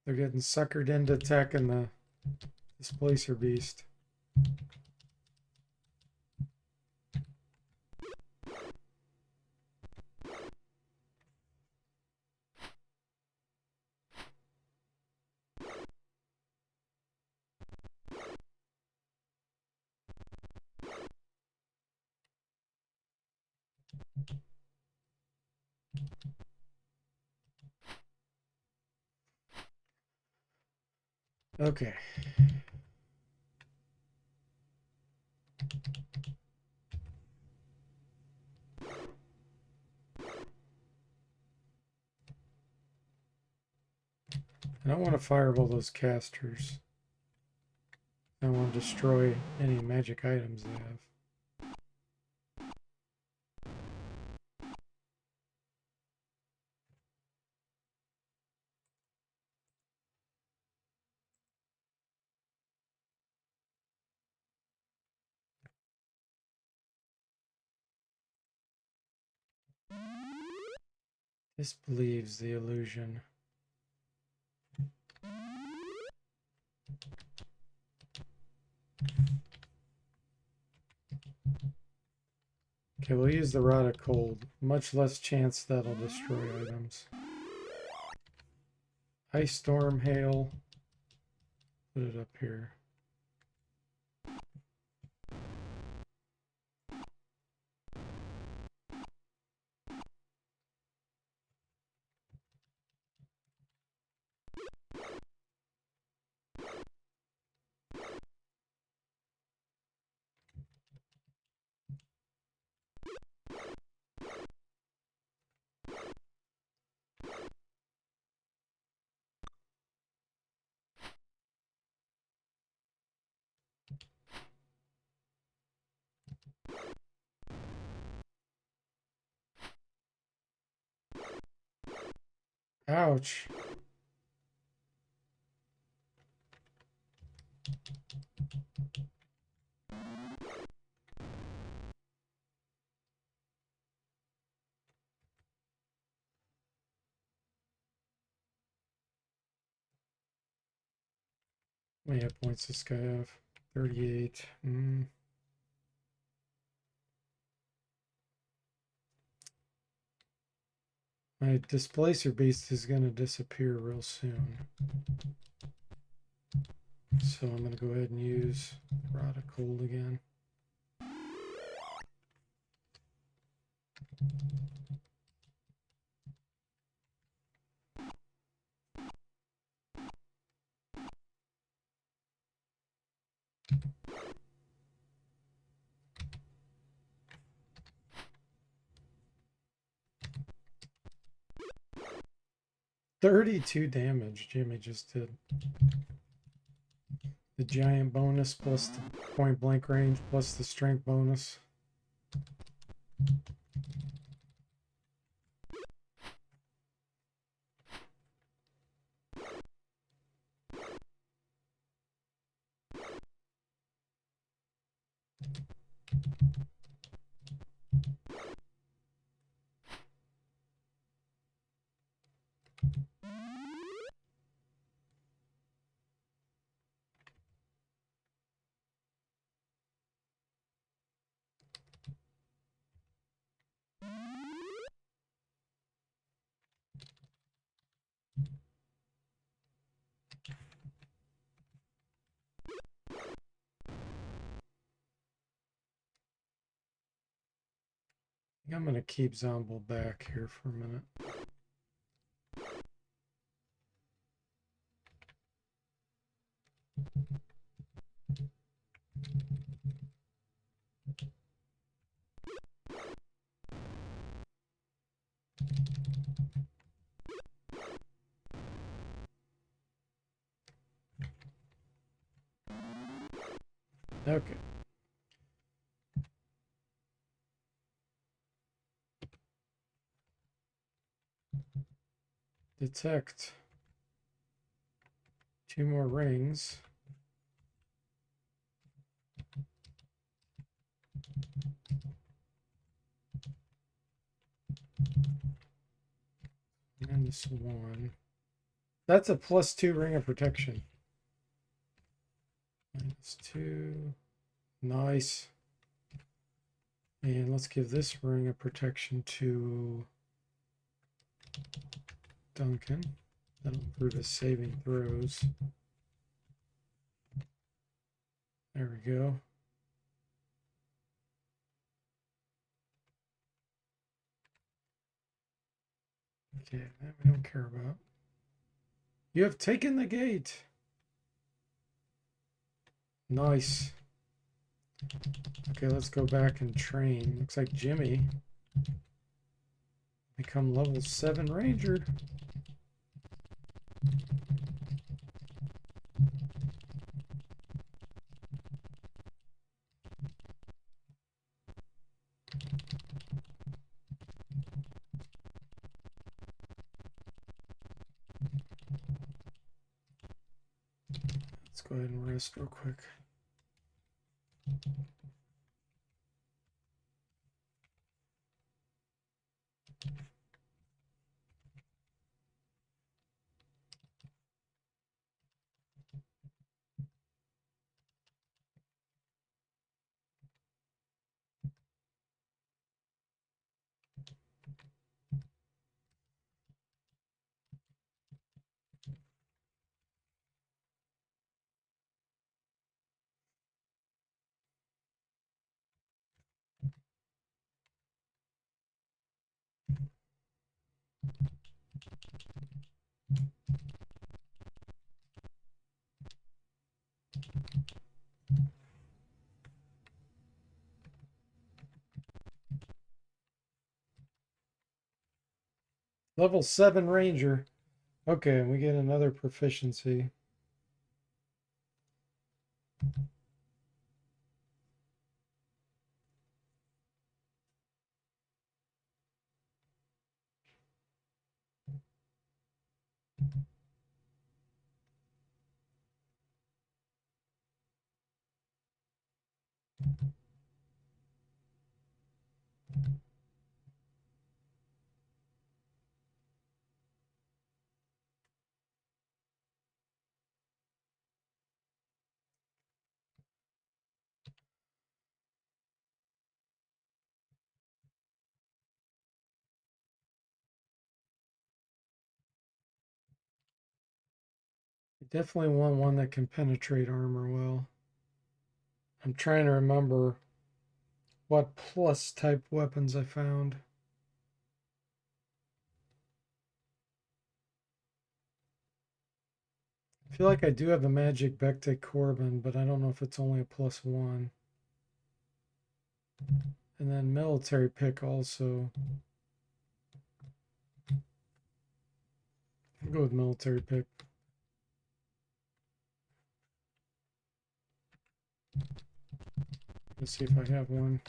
They're getting suckered into attacking the Displacer Beast. Okay. I don't want to fireball those casters. I want to destroy any magic items they have. Disbelieves the illusion. Okay, we'll use the Rod of Cold. Much less chance that'll destroy items. Ice Storm, Hail. Put it up here. Ouch. How many hit points this guy have? 38. My Displacer Beast is going to disappear real soon. So I'm going to go ahead and use Rod of Cold again. $32 damage Jimmy just did. The giant bonus plus the point blank range plus the strength bonus. I'm going to keep Zombo back here for a minute. Okay. detect 2 more rings. And this one. That's a +2 ring of protection. -2. Nice. And let's give this ring of protection to Duncan. That'll improve his saving throws. There we go. Okay, that we don't care about. You have taken the gate. Nice. Okay, let's go back and train. Looks like Jimmy become level 7 ranger. Let's go ahead and rest real quick. Level 7 ranger. Okay, we get another proficiency. I definitely want one that can penetrate armor well. I'm trying to remember what plus type weapons I found. I feel like I do have a magic Becte Corbin, but I don't know if it's only a +1. And then military pick also. I'll go with military pick. Let's see if I have one.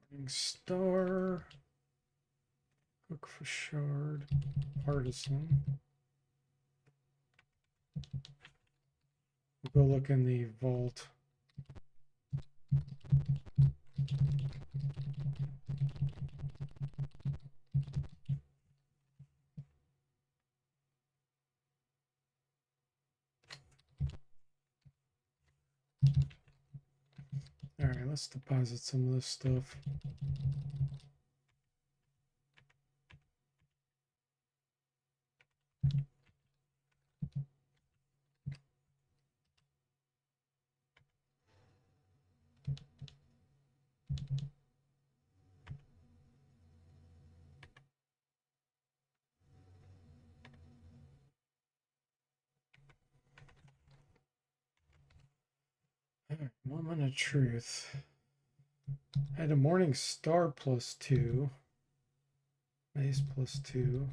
Morning Star. Hook for Shard. Partisan. We'll go look in the vault. All right, let's deposit some of this stuff. All right, moment of truth. I had a Morning Star +2. Mace +2.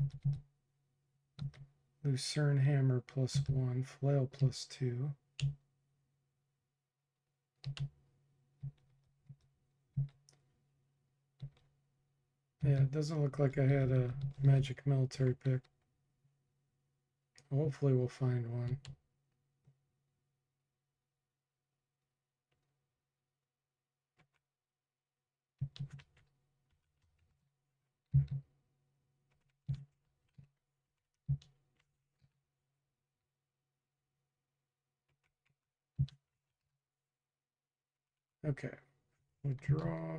Lucerne Hammer +1. Flail +2. Yeah, it doesn't look like I had a magic military pick. Hopefully we'll find one. Okay, we'll draw.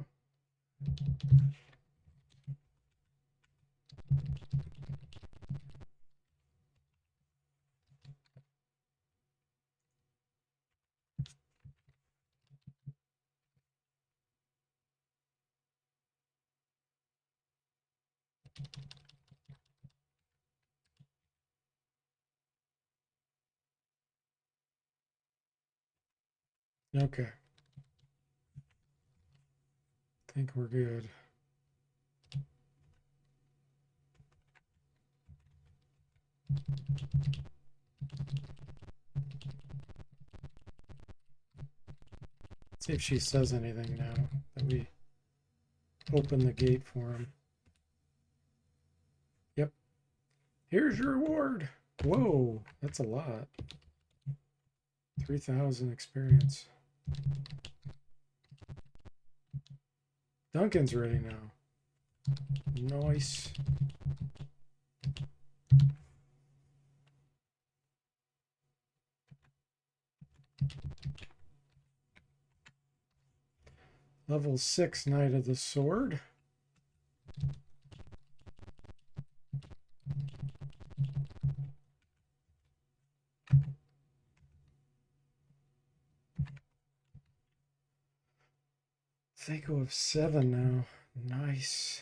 Okay. I think we're good. Let's see if she says anything now that we open the gate for him. Yep. Here's your reward. Whoa, that's a lot. 3,000 experience. Duncan's ready now. Nice. Level 6 Knight of the Sword. Seiko of 7 now. Nice.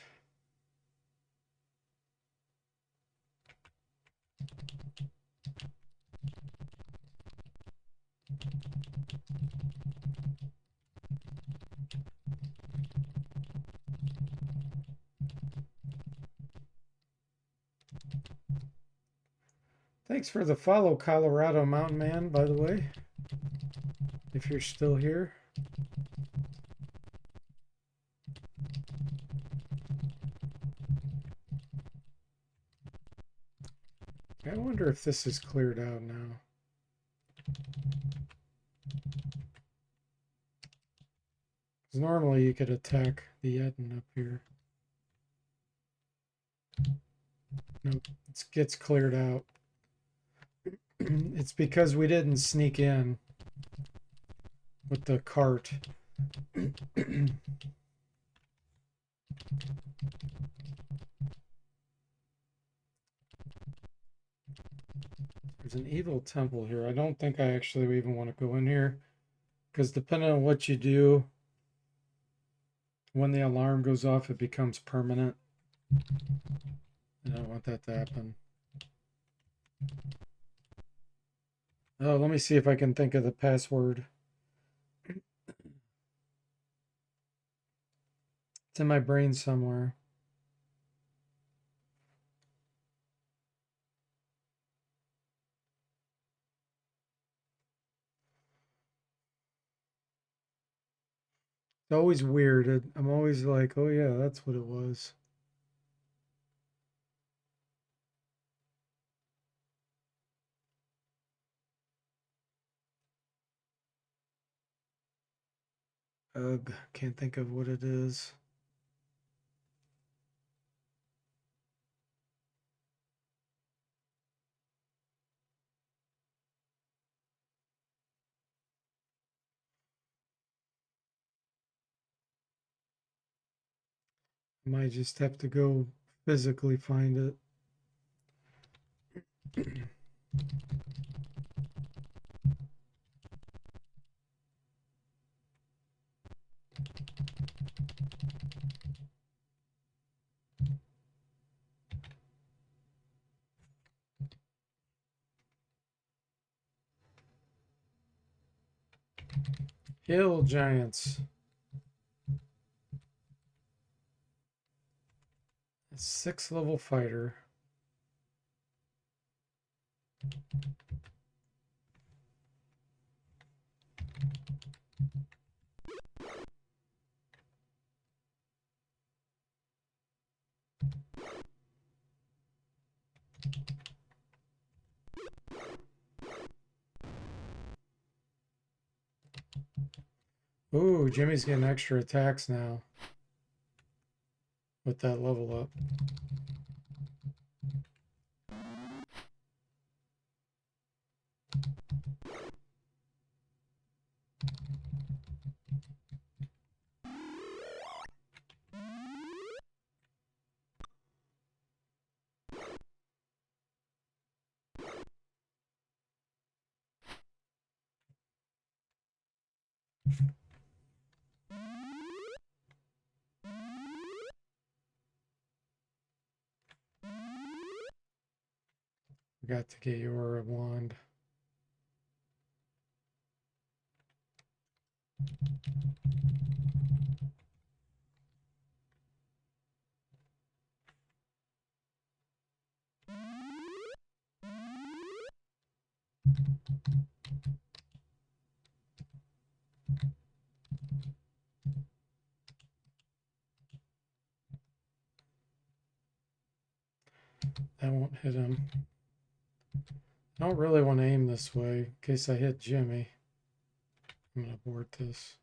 Thanks for the follow, Colorado Mountain Man, by the way. If you're still here. I wonder if this is cleared out now. Because normally you could attack the Etten up here. Nope, it gets cleared out. It's because we didn't sneak in with the cart. There's an evil temple here. I don't think I actually even want to go in here. Because depending on what you do, when the alarm goes off, it becomes permanent. I don't want that to happen. Oh, let me see if I can think of the password. It's in my brain somewhere. It's always weird. I'm always like, oh yeah, that's what it was. Ugh, can't think of what it is. I might just have to go physically find it. Hill Giants. A 6th level fighter. Ooh, Jimmy's getting extra attacks now with that level up. Got to get your a wand. That won't hit him. I don't really want to aim this way in case I hit Jimmy. I'm going to abort this.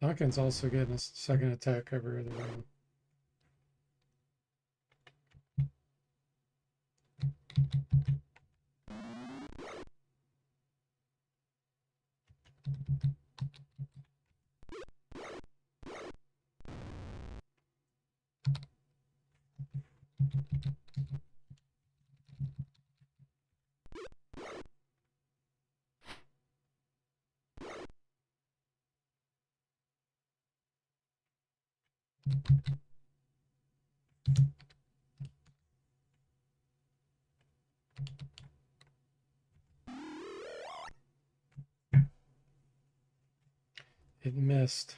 Duncan's also getting a second attack every other round. It missed.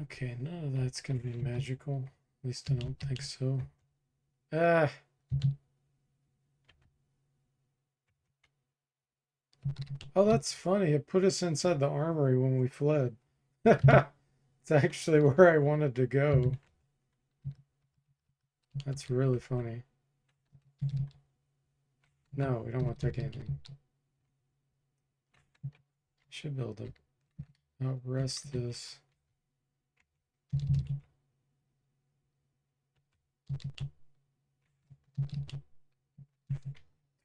Okay, none of that's going to be magical. At least I don't think so. Ah. Oh, that's funny. It put us inside the armory when we fled. It's actually where I wanted to go. That's really funny. No, we don't want to take anything. Should be able to outrest this.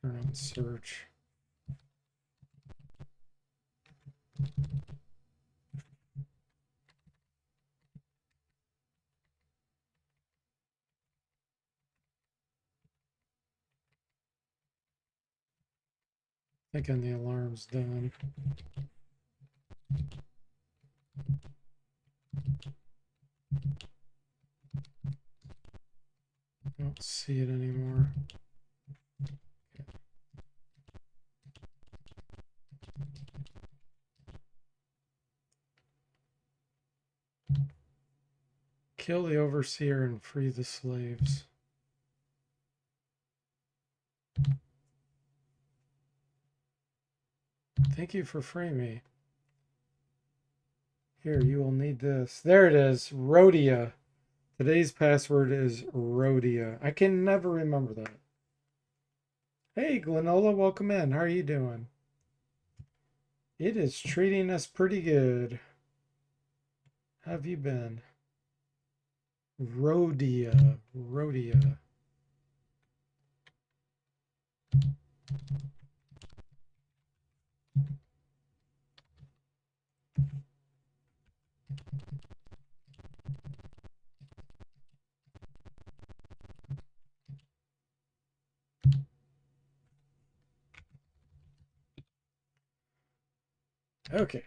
Turn on search. Thinking the alarm's done. I don't see it anymore. Kill the overseer and free the slaves. Thank you for freeing me. Here, you will need this. There it is. Rhodia. Today's password is Rhodia. I can never remember that. Hey, Glenola, welcome in. How are you doing? It is treating us pretty good. How have you been? Rhodia. Rhodia. Okay,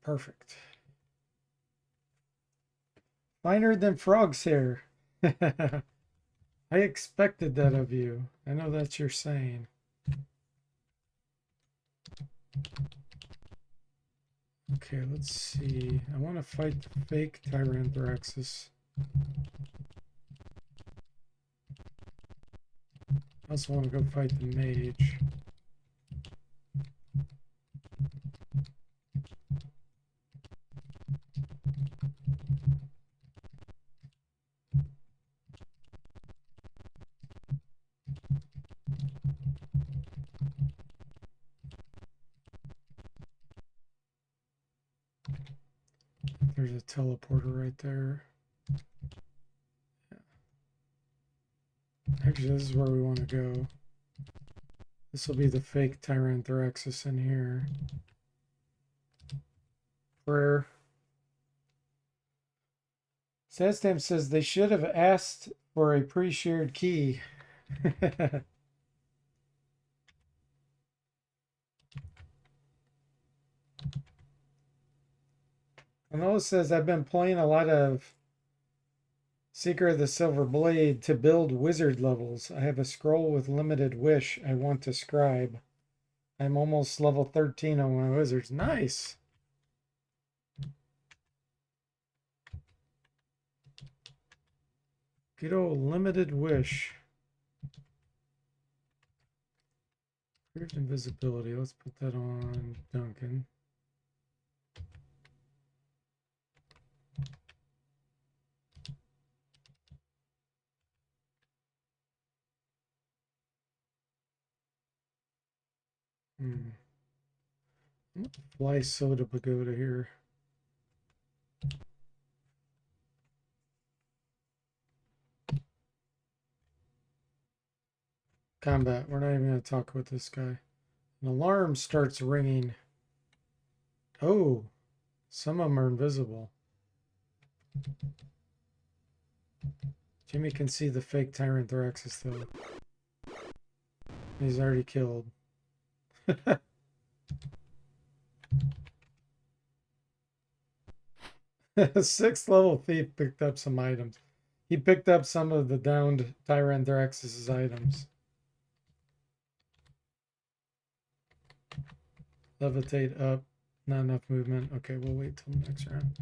perfect. Finer than frog's hair. I expected that of you. I know that's your saying. Okay, let's see. I want to fight the fake Tyranthraxis. I also want to go fight the mage. There's a teleporter right there. Actually, this is where we want to go. This will be the fake Tyranthraxis in here. Prayer. Sadstam says they should have asked for a pre-shared key. Anola says I've been playing a lot of Seeker of the Silver Blade to build wizard levels. I have a scroll with limited wish I want to scribe. I'm almost level 13 on my wizards. Nice. Good old limited wish. Here's invisibility. Let's put that on Duncan. Fly Soda Pagoda here. Combat. We're not even going to talk with this guy. An alarm starts ringing. Oh, some of them are invisible. Jimmy can see the fake Tyranthraxis though. He's already killed. Sixth level thief picked up some items. He picked up some of the downed Tyranthraxis' items. Levitate up. Not enough movement. Okay, we'll wait till the next round.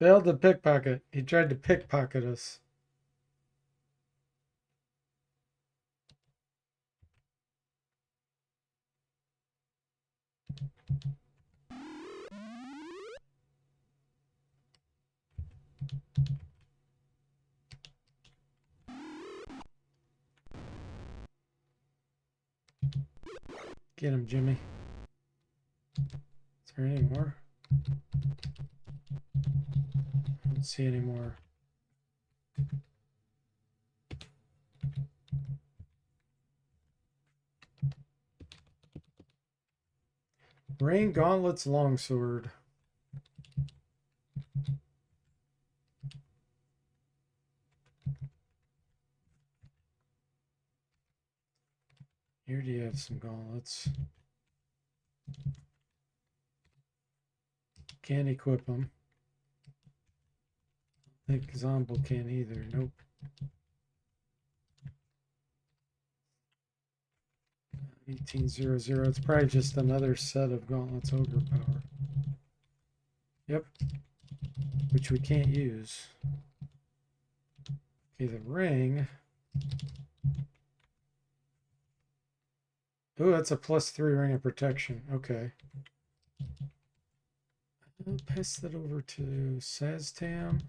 Failed to pickpocket. He tried to pickpocket us. Get him, Jimmy. Is there any more? I don't see any more. Rain Gauntlet's Longsword. Here do you have some gauntlets? Can't equip them. I think Zombo can't either. Nope. 1800. It's probably just another set of Gauntlets Ogre power. Yep. Which we can't use. Okay, the ring. Oh, that's a +3 ring of protection. Okay. I'll pass that over to Saztam.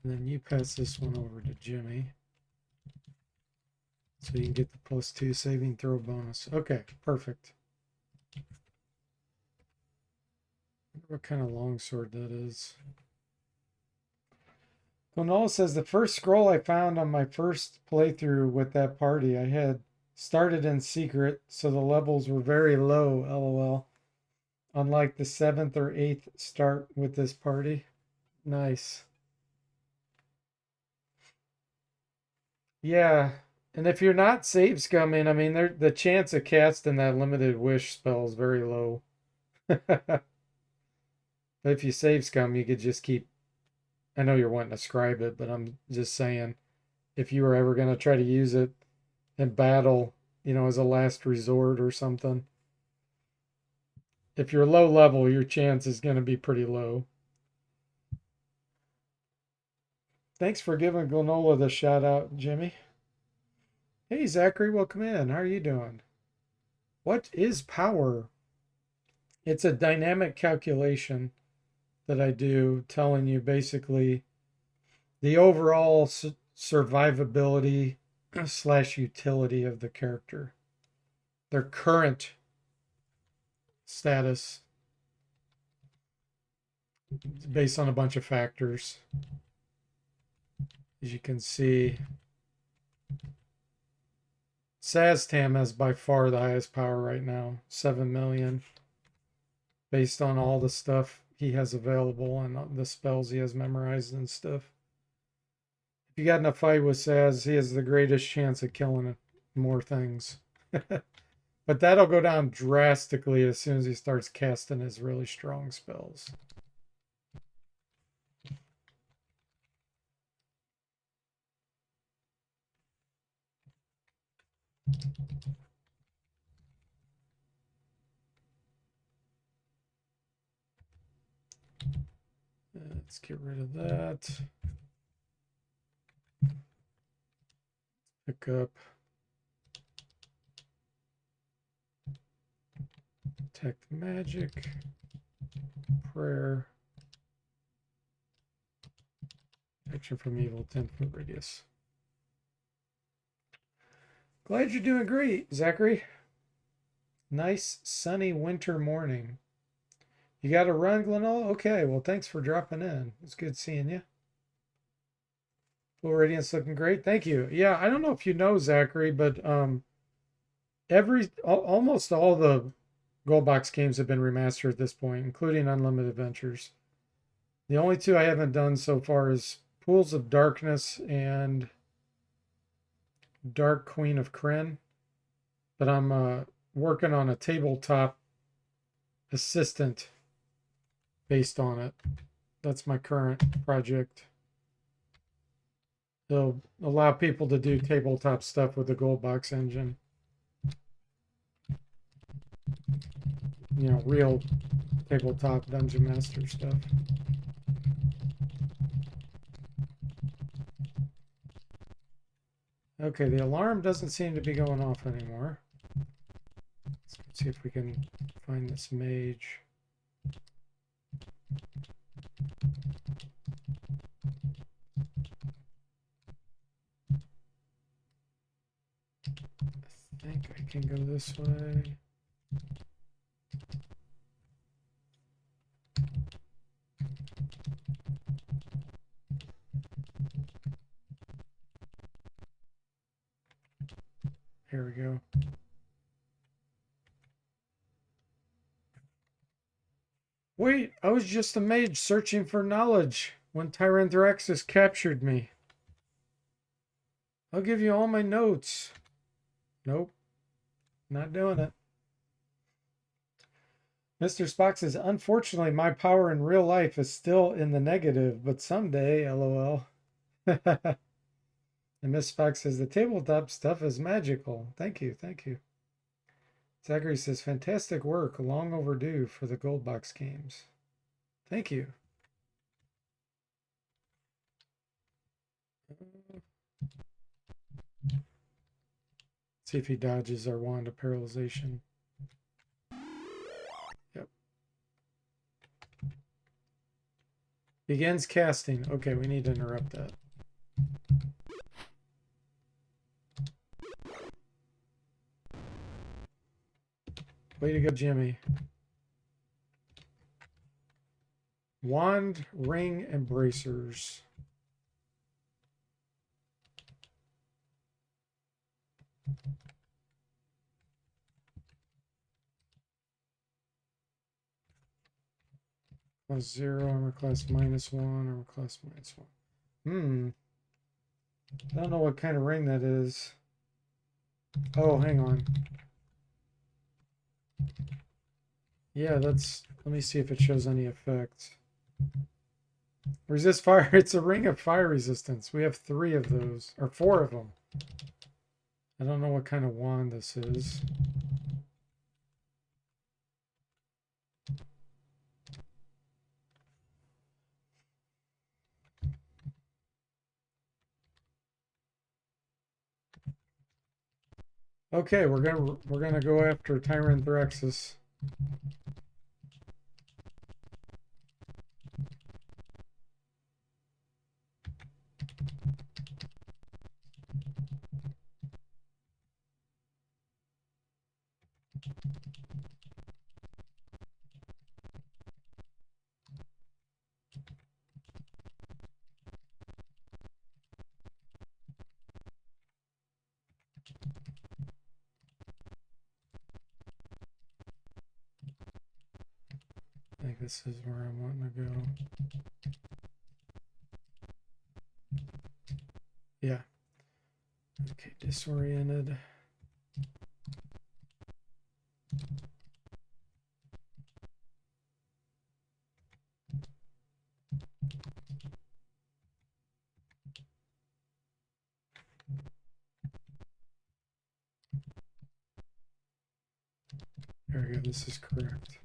And then you pass this one over to Jimmy. So you can get the +2 saving throw bonus. Okay, perfect. I wonder what kind of longsword that is. Gonol says the first scroll I found on my first playthrough with that party, I had started in secret, so the levels were very low, lol. Unlike the 7th or 8th start with this party. Nice. Yeah, and if you're not save scumming, I mean, the chance of casting that limited wish spell is very low. But if you save scum, you could just keep. I know you're wanting to scribe it, but I'm just saying, if you were ever going to try to use it in battle, you know, as a last resort or something, if you're low level, your chance is going to be pretty low. Thanks for giving Glonola the shout out, Jimmy. Hey, Zachary, welcome in. How are you doing? What is power? It's a dynamic calculation that I do telling you basically the overall survivability / utility of the character, their current status based on a bunch of factors. As you can see, Saztam has by far the highest power right now, 7 million, based on all the stuff he has available and the spells he has memorized and stuff. If you got in a fight with Saz, he has the greatest chance of killing more things. But that'll go down drastically as soon as he starts casting his really strong spells. Let's get rid of that. Pick up Detect Magic, Prayer, Protection from Evil, 10-foot radius. Glad you're doing great, Zachary. Nice sunny winter morning. You got to run, Glenol? Okay, well, thanks for dropping in. It's good seeing you. Full Radiance looking great. Thank you. Yeah, I don't know if you know, Zachary, but almost all the Gold Box games have been remastered at this point, including Unlimited Adventures. The only two I haven't done so far is Pools of Darkness and Dark Queen of Kryn. But I'm working on a tabletop assistant based on it. That's my current project. They'll allow people to do tabletop stuff with the Gold Box engine. You know, real tabletop Dungeon Master stuff. Okay, the alarm doesn't seem to be going off anymore. Let's see if we can find this mage. I think I can go this way. Here we go. Wait, I was just a mage searching for knowledge when Tyranthraxis captured me. I'll give you all my notes. Nope, not doing it. Mr. Spock says, unfortunately, my power in real life is still in the negative, but someday, lol. And Miss Fox says the tabletop stuff is magical. Thank you, thank you. Zachary says fantastic work, long overdue for the gold box games. Thank you. See if he dodges our wand of paralyzation. Yep. Begins casting. Okay, we need to interrupt that. Way to go, Jimmy. Wand, ring, and bracers. +0, armor class -1, armor class -1. I don't know what kind of ring that is. Oh, hang on. Yeah, that's... Let me see if it shows any effects. Resist fire. It's a ring of fire resistance. We have 3 of those. Or 4 of them. I don't know what kind of wand this is. Okay, we're gonna go after Tyranthrexus. I think this is where I'm wanting to go. Yeah. Okay, disoriented. There we go, this is correct.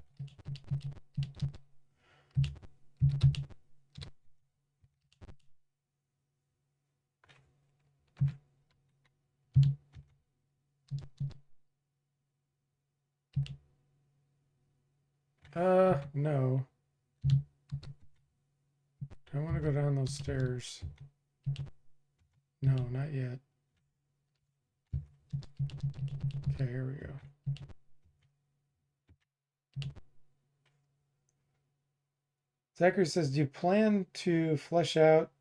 No. I want to go down those stairs. No, not yet. Okay, here we go. Zachary says, do you plan to flesh out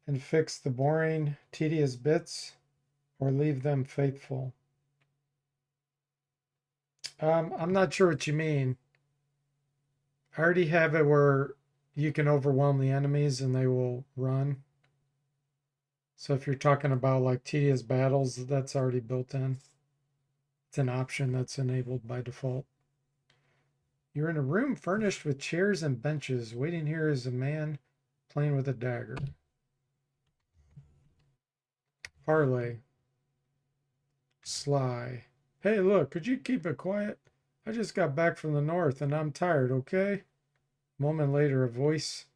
and fix the boring, tedious bits, or leave them faithful? I'm not sure what you mean. I already have it where you can overwhelm the enemies and they will run. So if you're talking about like tedious battles, that's already built in. It's an option that's enabled by default. You're in a room furnished with chairs and benches. Waiting here is a man playing with a dagger. Parlay. Sly. Hey, look, could you keep it quiet? I just got back from the north and I'm tired, okay? A moment later, a voice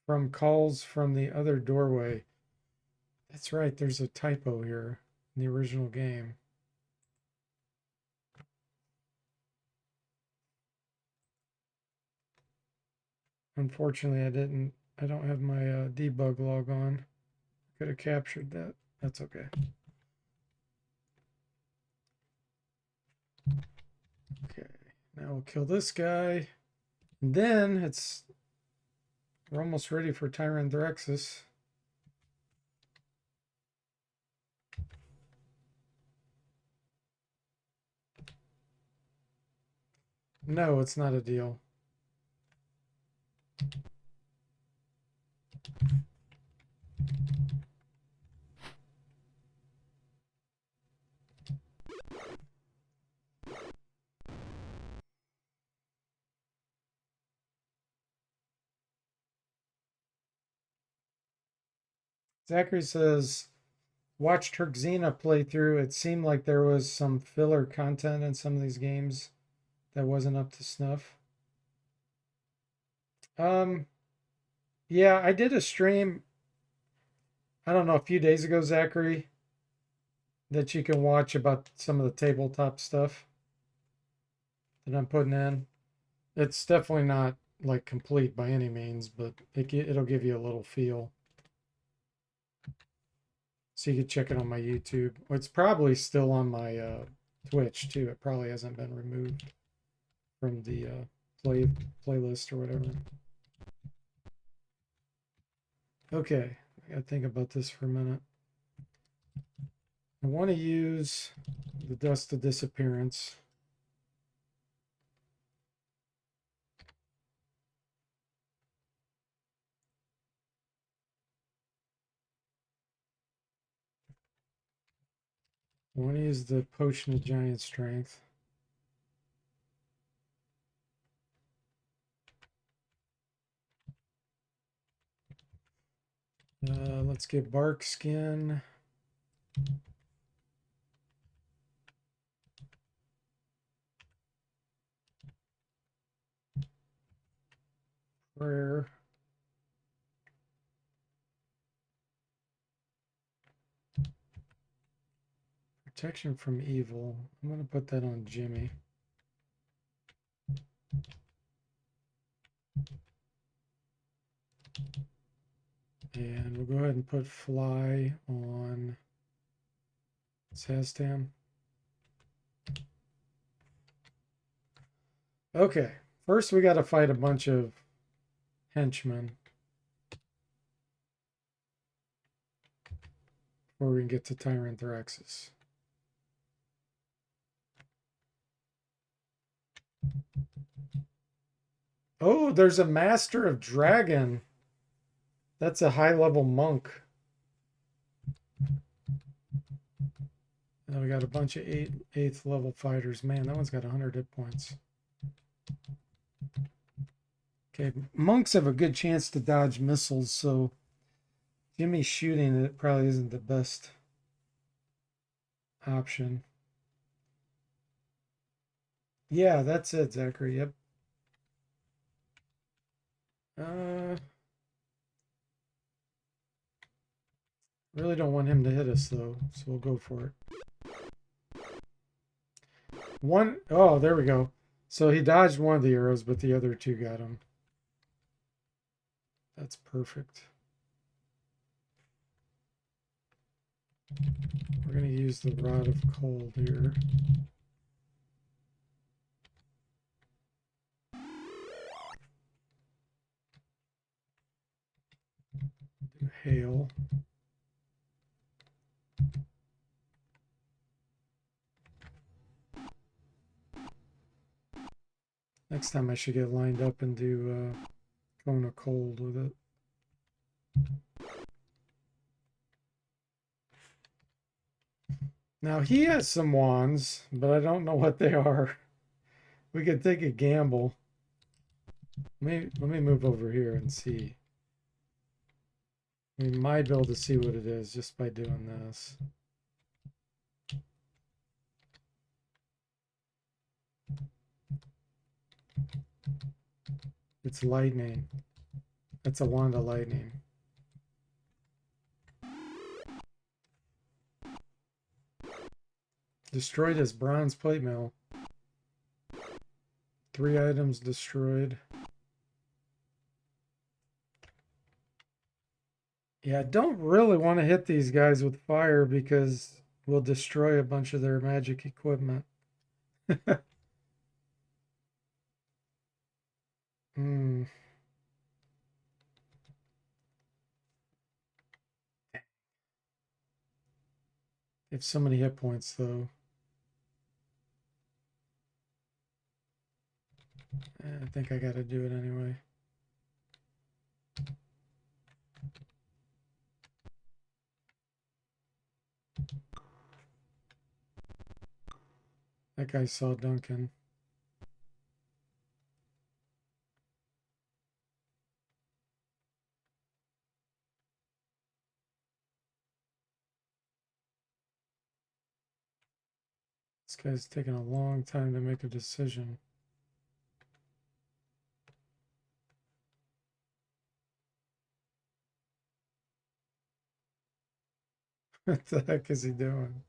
from calls from the other doorway. That's right, there's a typo here in the original game. Unfortunately, I don't have my debug log on. Could have captured that. That's okay. Okay, now we'll kill this guy. And then we're almost ready for Tyranthrexus. No, it's not a deal. Zachary says, watched Herxena play through. It seemed like there was some filler content in some of these games that wasn't up to snuff. Yeah, I did a stream, I don't know, a few days ago, Zachary, that you can watch about some of the tabletop stuff that I'm putting in. It's definitely not like complete by any means, but it'll give you a little feel. So you can check it on my YouTube. It's probably still on my Twitch too. It probably hasn't been removed from the playlist or whatever. Okay, I gotta think about this for a minute. I want to use the Dust of Disappearance. I want to use the Potion of Giant Strength. Let's get Bark Skin. Prayer. Protection from Evil. I'm going to put that on Jimmy. And we'll go ahead and put Fly on Saztan. Okay, first we got to fight a bunch of henchmen before we can get to Tyrant Thraxus. Oh, there's a Master of Dragon. That's a high-level monk. Now we got a bunch of 8th level fighters. Man, that one's got 100 hit points. Okay, monks have a good chance to dodge missiles, so Jimmy shooting it probably isn't the best option. Yeah, that's it, Zachary. Yep. Really don't want him to hit us though, so we'll go for it. Oh, there we go. So he dodged one of the arrows, but the other two got him. That's perfect. We're going to use the Rod of Cold here. Do Hail. Next time I should get lined up and do Cone of Cold with it. Now he has some wands, but I don't know what they are. We could take a gamble. Let me move over here and see. We might be able to see what it is just by doing this. It's lightning. That's a wand of lightning. Destroyed his bronze plate mill. 3 items destroyed. Yeah, I don't really want to hit these guys with fire because we'll destroy a bunch of their magic equipment. Hmm. They have so many hit points though. I think I gotta do it anyway. That guy saw Duncan. This guy's taking a long time to make a decision. What the heck is he doing?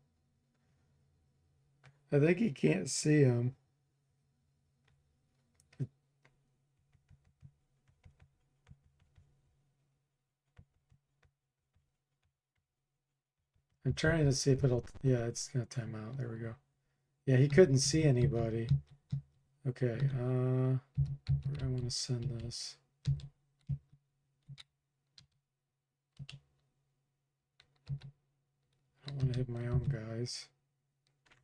I think he can't see him. I'm trying to see if it'll, yeah, it's gonna time out. There we go. Yeah, he couldn't see anybody. Okay, where do I want to send this? I want to hit my own guys.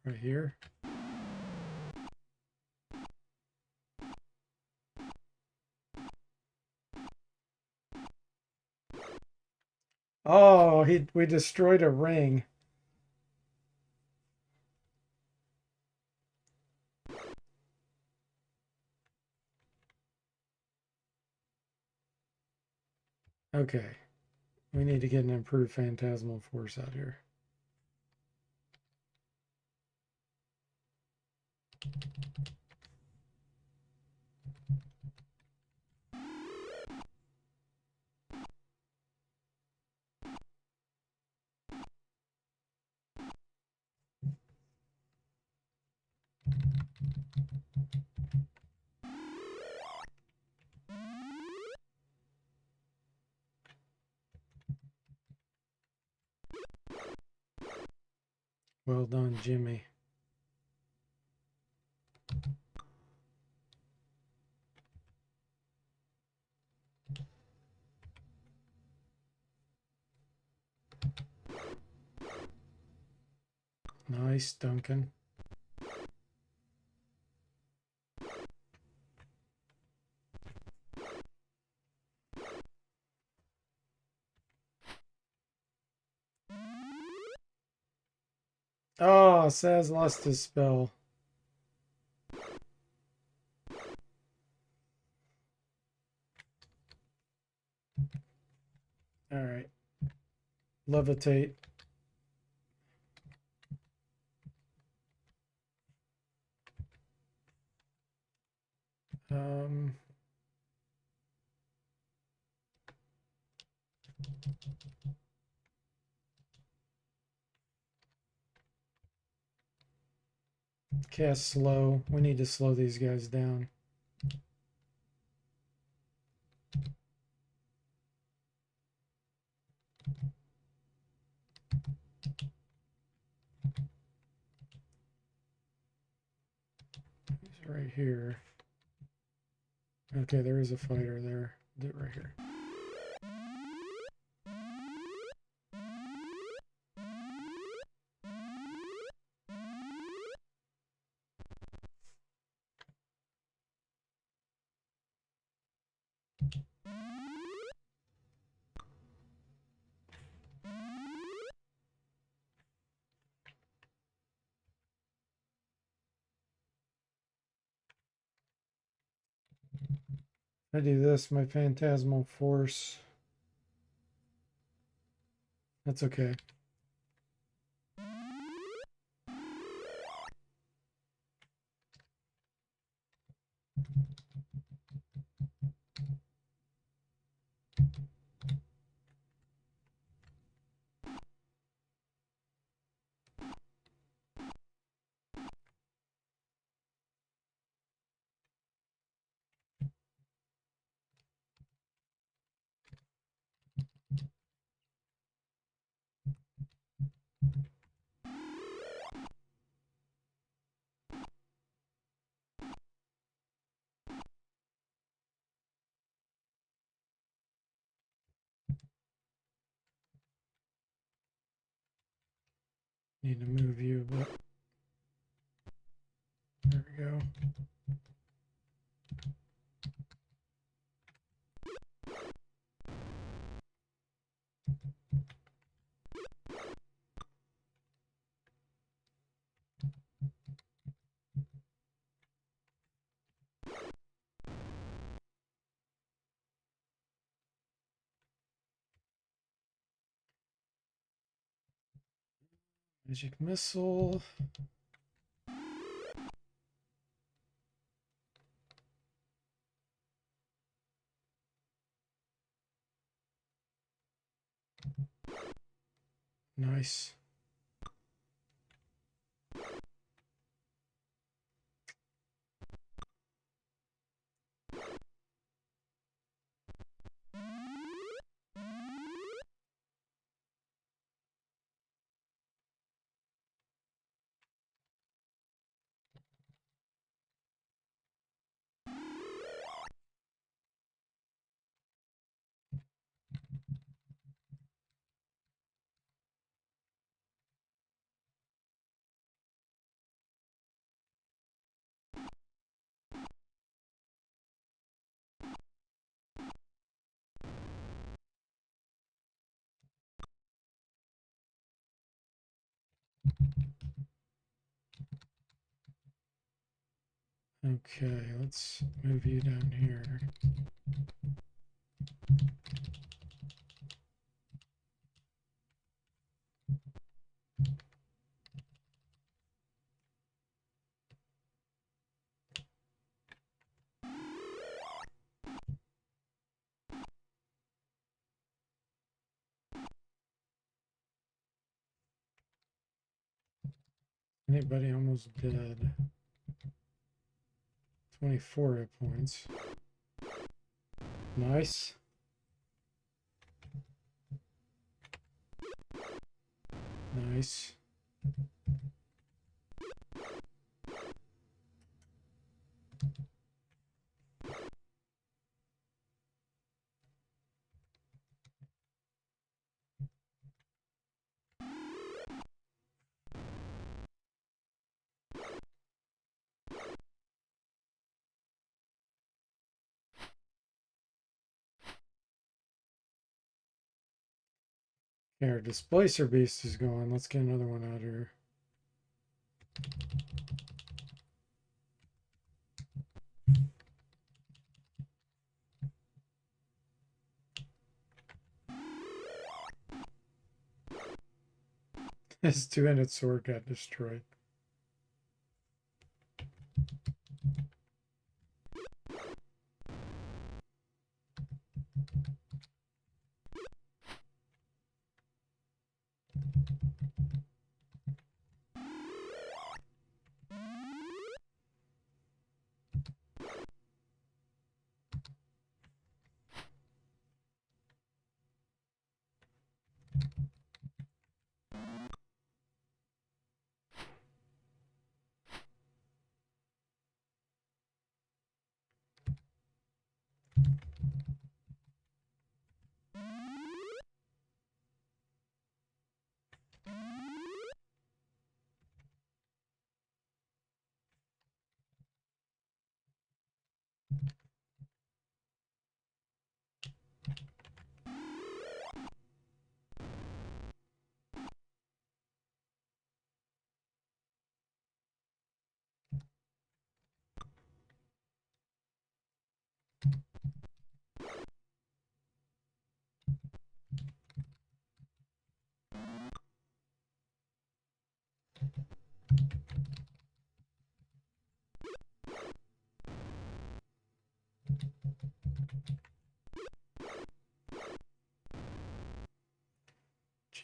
Right here. Oh, we destroyed a ring. Okay. We need to get an improved phantasmal force out here. Well done, Jimmy. Nice, Duncan. Oh, Saz lost his spell. All right. Levitate. Um, cast slow. We need to slow these guys down. He's right here. Okay, there is a fighter there. Do it right here. I do this, my phantasmal force. That's okay. Need to move you a bit. There we go. Magic missile. Nice. Okay, let's move you down here. Anybody almost dead? 24 hit points. Nice. Nice. Okay, our displacer beast is going. Let's get another one out here. His two-handed sword got destroyed.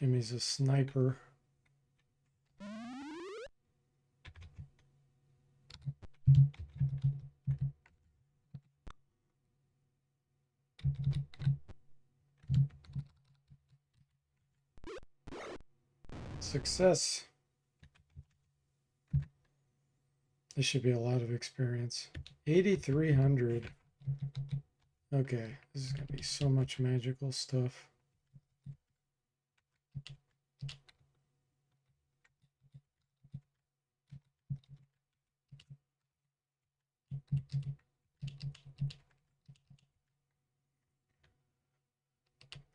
Jimmy's a sniper. Success. This should be a lot of experience. 8,300. Okay, this is going to be so much magical stuff.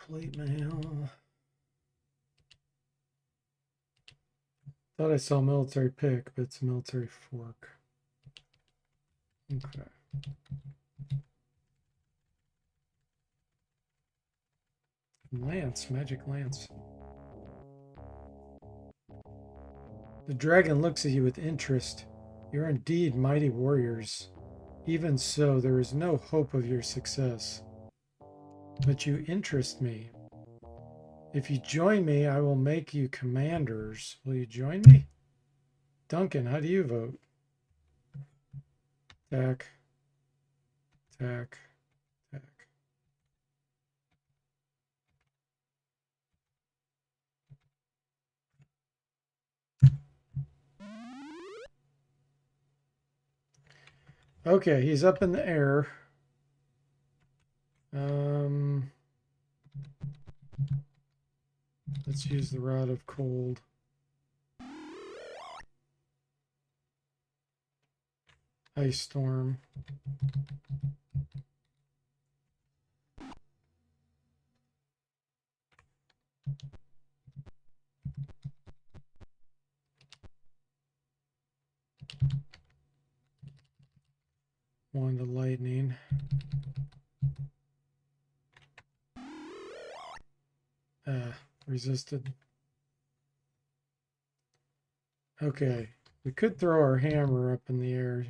Plate mail. Thought I saw military pick, but it's a military fork. Okay. Lance, magic lance. The dragon looks at you with interest. You're indeed mighty warriors. Even so, there is no hope of your success. But you interest me. If you join me, I will make you commanders. Will you join me? Duncan, how do you vote? Tack. Tack. Tack. Okay, he's up in the air. Let's use the Rod of Cold. Ice Storm. Wand of Lightning. Resisted. Okay, we could throw our hammer up in the air,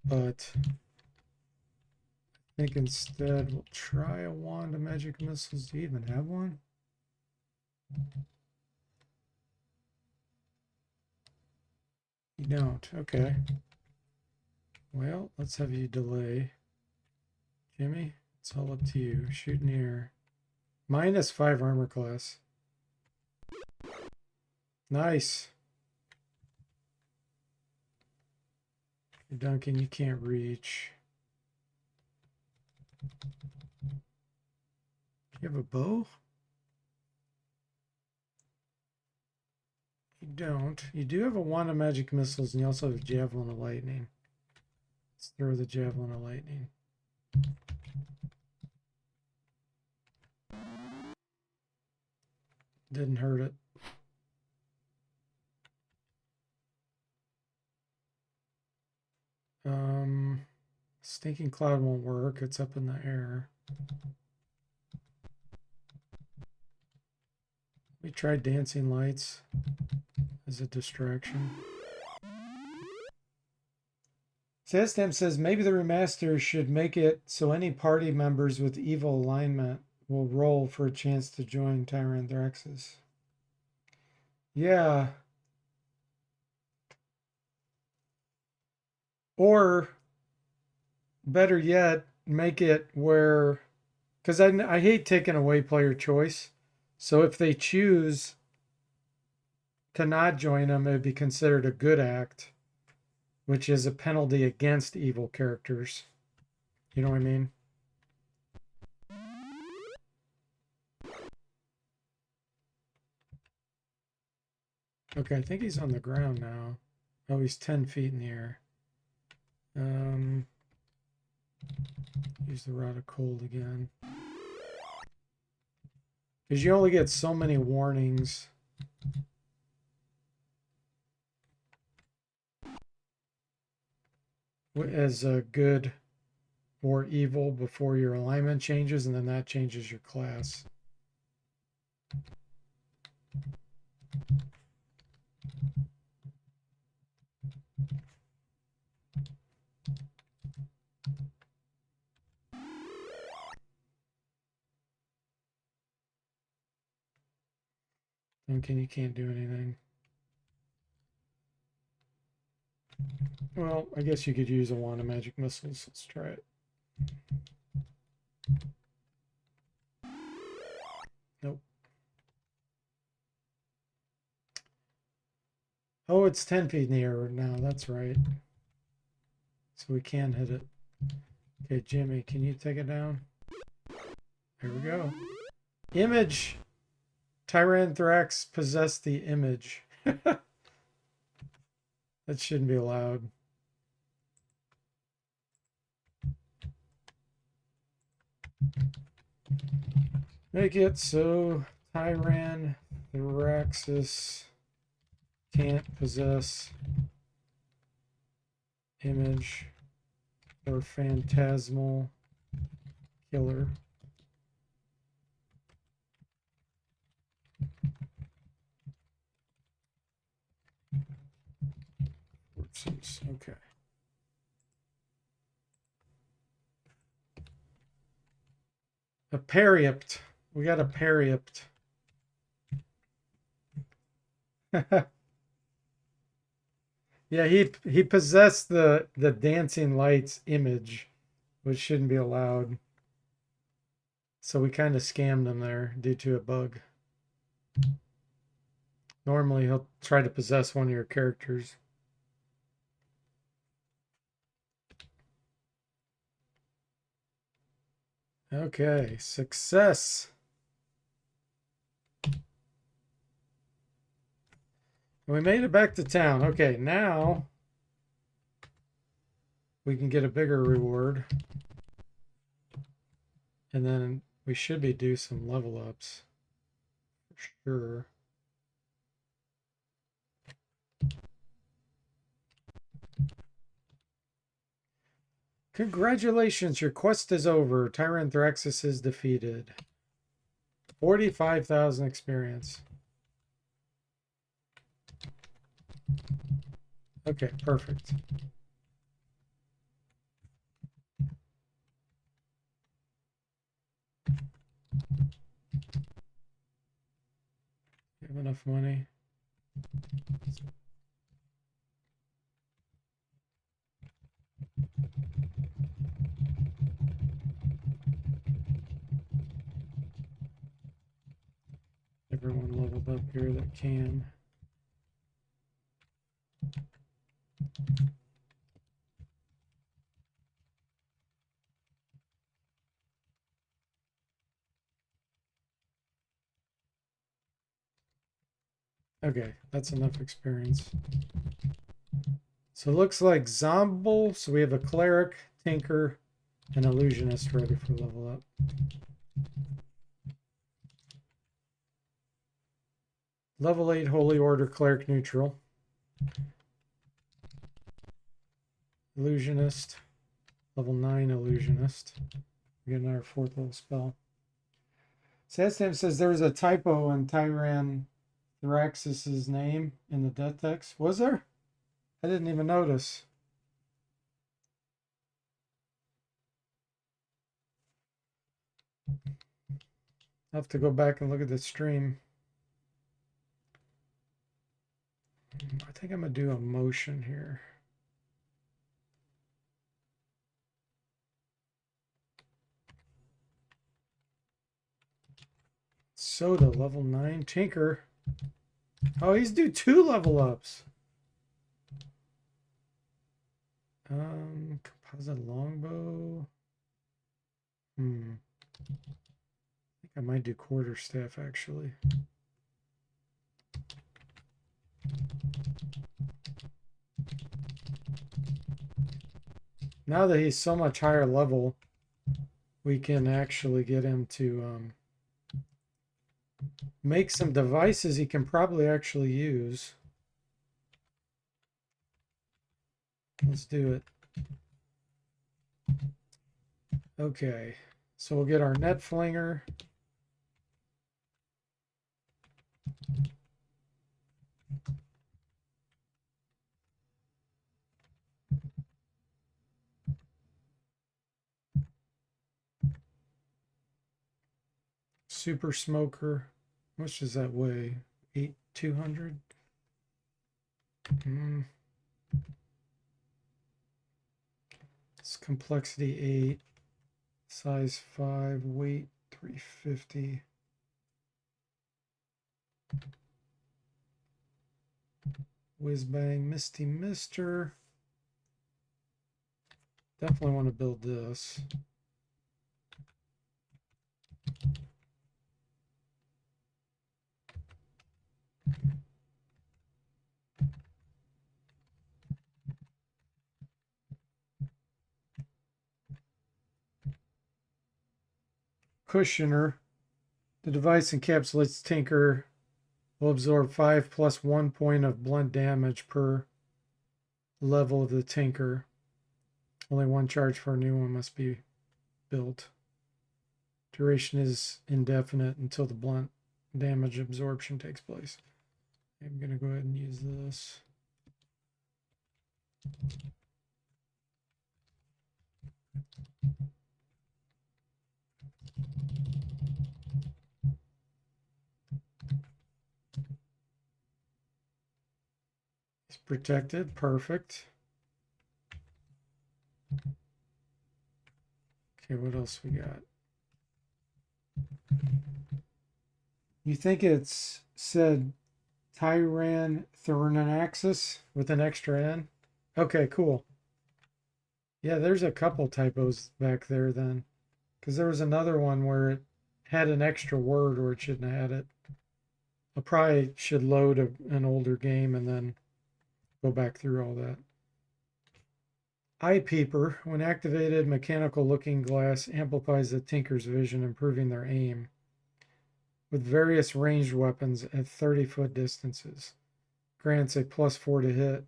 but I think instead we'll try a Wand of Magic Missiles. Do you even have one? You don't. Okay. Well, let's have you delay. Jimmy, it's all up to you. Shoot in the air. -5 armor class. Nice. Duncan, you can't reach. You have a bow? You don't. You do have a Wand of Magic Missiles, and you also have a Javelin of Lightning. Let's throw the Javelin of Lightning. Didn't hurt it. Stinking Cloud won't work. It's up in the air. We tried Dancing Lights as a distraction. Sestam says maybe the remaster should make it so any party members with evil alignment will roll for a chance to join Tyranthraxis. Yeah. Or better yet, make it where, because I hate taking away player choice. So if they choose to not join them, it'd be considered a good act, which is a penalty against evil characters. You know what I mean? Okay, I think he's on the ground now. Oh, he's 10 feet in the air. Use the Rod of Cold again. Because you only get so many warnings. As a good or evil before your alignment changes, and then that changes your class. Duncan, you can't do anything. Well, I guess you could use a Wand of Magic Missiles. Let's try it. Nope. Oh, it's 10 feet in the air now. That's right. So we can hit it. Okay, Jimmy, can you take it down? There we go. Image. Tyranthrax possessed the image. That shouldn't be allowed. Make it so Tyranthraxis can't possess image or phantasmal killer. Okay. A Periopt. We got a Periopt. Yeah, he possessed the dancing lights image, which shouldn't be allowed. So we kind of scammed him there due to a bug. Normally he'll try to possess one of your characters. Okay, success. We made it back to town. Okay, now we can get a bigger reward. And then we should be due some level ups. For sure. Congratulations, your quest is over. Tyrant Thraxus is defeated. 45,000 experience. Okay, perfect. You have enough money? Everyone leveled up here that can. Okay, that's enough experience. So it looks like Zomble. So we have a Cleric, Tinker, and Illusionist ready for level up. Level 8 Holy Order Cleric Neutral. Illusionist. Level 9 Illusionist. We get another 4th level spell. Sadstam says there was a typo in Tyrant Thraxus's name in the death text. Was there? I didn't even notice. I'll have to go back and look at the stream. I think I'm going to do a motion here. Soda, level 9. Tinker. Oh, he's due 2 level ups. Composite longbow. I think I might do quarterstaff actually. Now that he's so much higher level, we can actually get him to make some devices he can probably actually use. Let's do it. Okay, so we'll get our net flinger. Super smoker. How much does that weigh? 200. It's complexity 8, size 5, weight 350. Whiz bang, Misty Mister. Definitely want to build this. Cushioner. The device encapsulates Tinker. Will absorb 5 plus 1 point of blunt damage per level of the Tinker. Only 1 charge for a new one must be built. Duration is indefinite until the blunt damage absorption takes place. I'm going to go ahead and use this. It's protected. Perfect. Okay, what else we got? You think it's said Tyrannthornaxis with an extra N? Okay, cool. Yeah, there's a couple typos back there then. Because there was another one where it had an extra word where it shouldn't have had it. I probably should load an older game and then go back through all that. Eye Peeper, when activated, mechanical looking glass amplifies the Tinker's vision, improving their aim with various ranged weapons at 30-foot distances. Grants a +4 to hit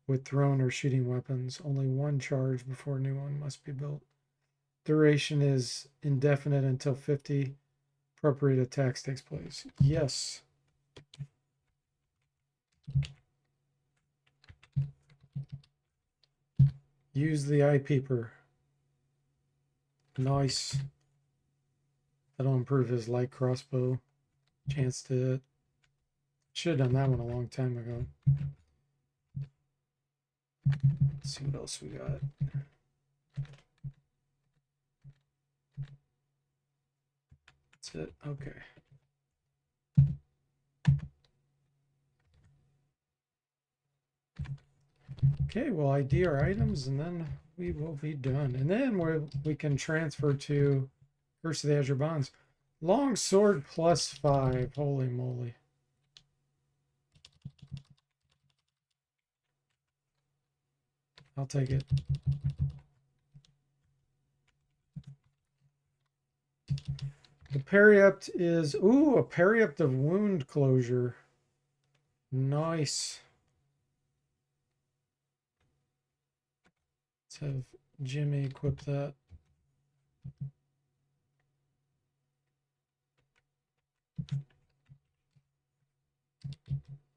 with thrown or shooting weapons. Only one charge before a new one must be built. Duration is indefinite until 50 appropriate attacks takes place. Yes. Use the Eye Peeper. Nice. That'll improve his light crossbow. Chance to hit. Should have done that one a long time ago. Let's see what else we got. That's it. Okay. Okay, we'll ID our items and then we will be done. And then we can transfer to Curse of the Azure Bonds. Long sword +5. Holy moly. I'll take it. The Periapt is, ooh, a Periapt of Wound Closure. Nice. Let's have Jimmy equip that.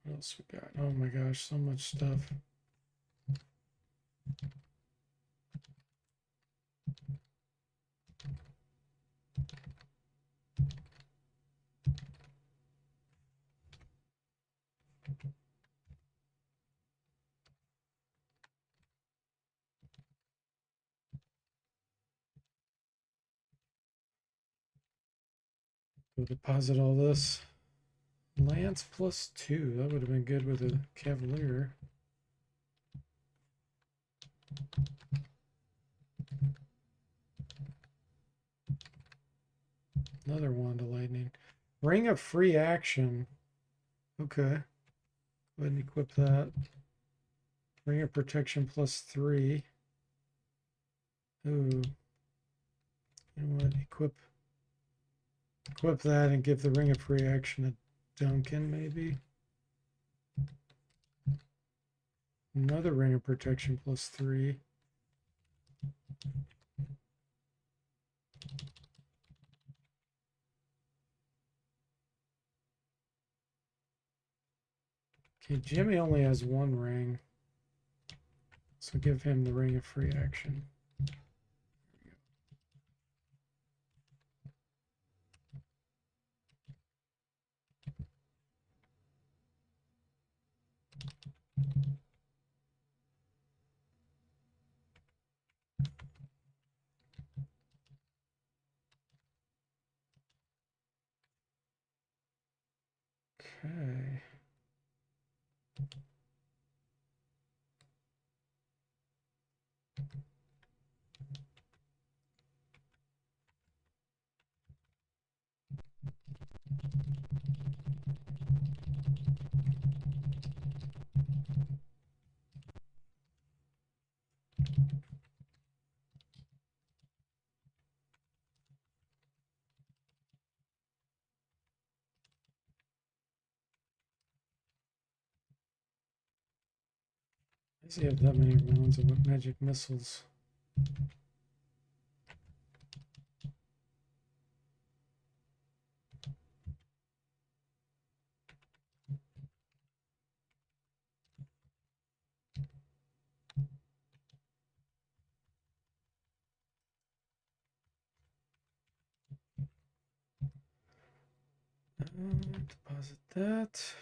What else we got? Oh my gosh, so much stuff. Go deposit all this. Lance +2. That would have been good with a Cavalier. Another Wand of Lightning. Ring of Free Action. Okay. Go ahead and equip that. Ring of Protection +3. Ooh. You know what? Equip that and give the Ring of Free Action to Duncan, maybe. Another Ring of Protection +3. Okay, Jimmy only has one ring. So give him the Ring of Free Action. Okay. Does he have that many rounds of magic missiles? Deposit that.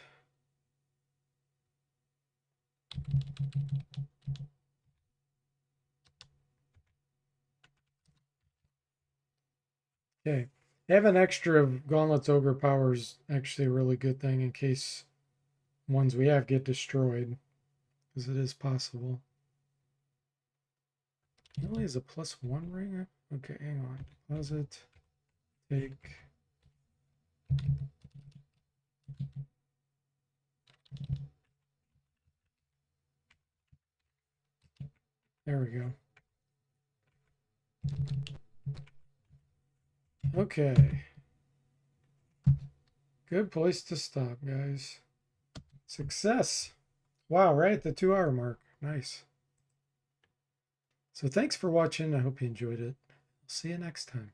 Okay. Have an extra of Gauntlet's Ogre Power is actually a really good thing in case ones we have get destroyed, because it is possible. He only has a +1 ring? Okay, hang on. Deposit. Take. There we go. Okay. Good place to stop, guys. Success. Wow, right at the 2-hour mark. Nice. So thanks for watching. I hope you enjoyed it. See you next time.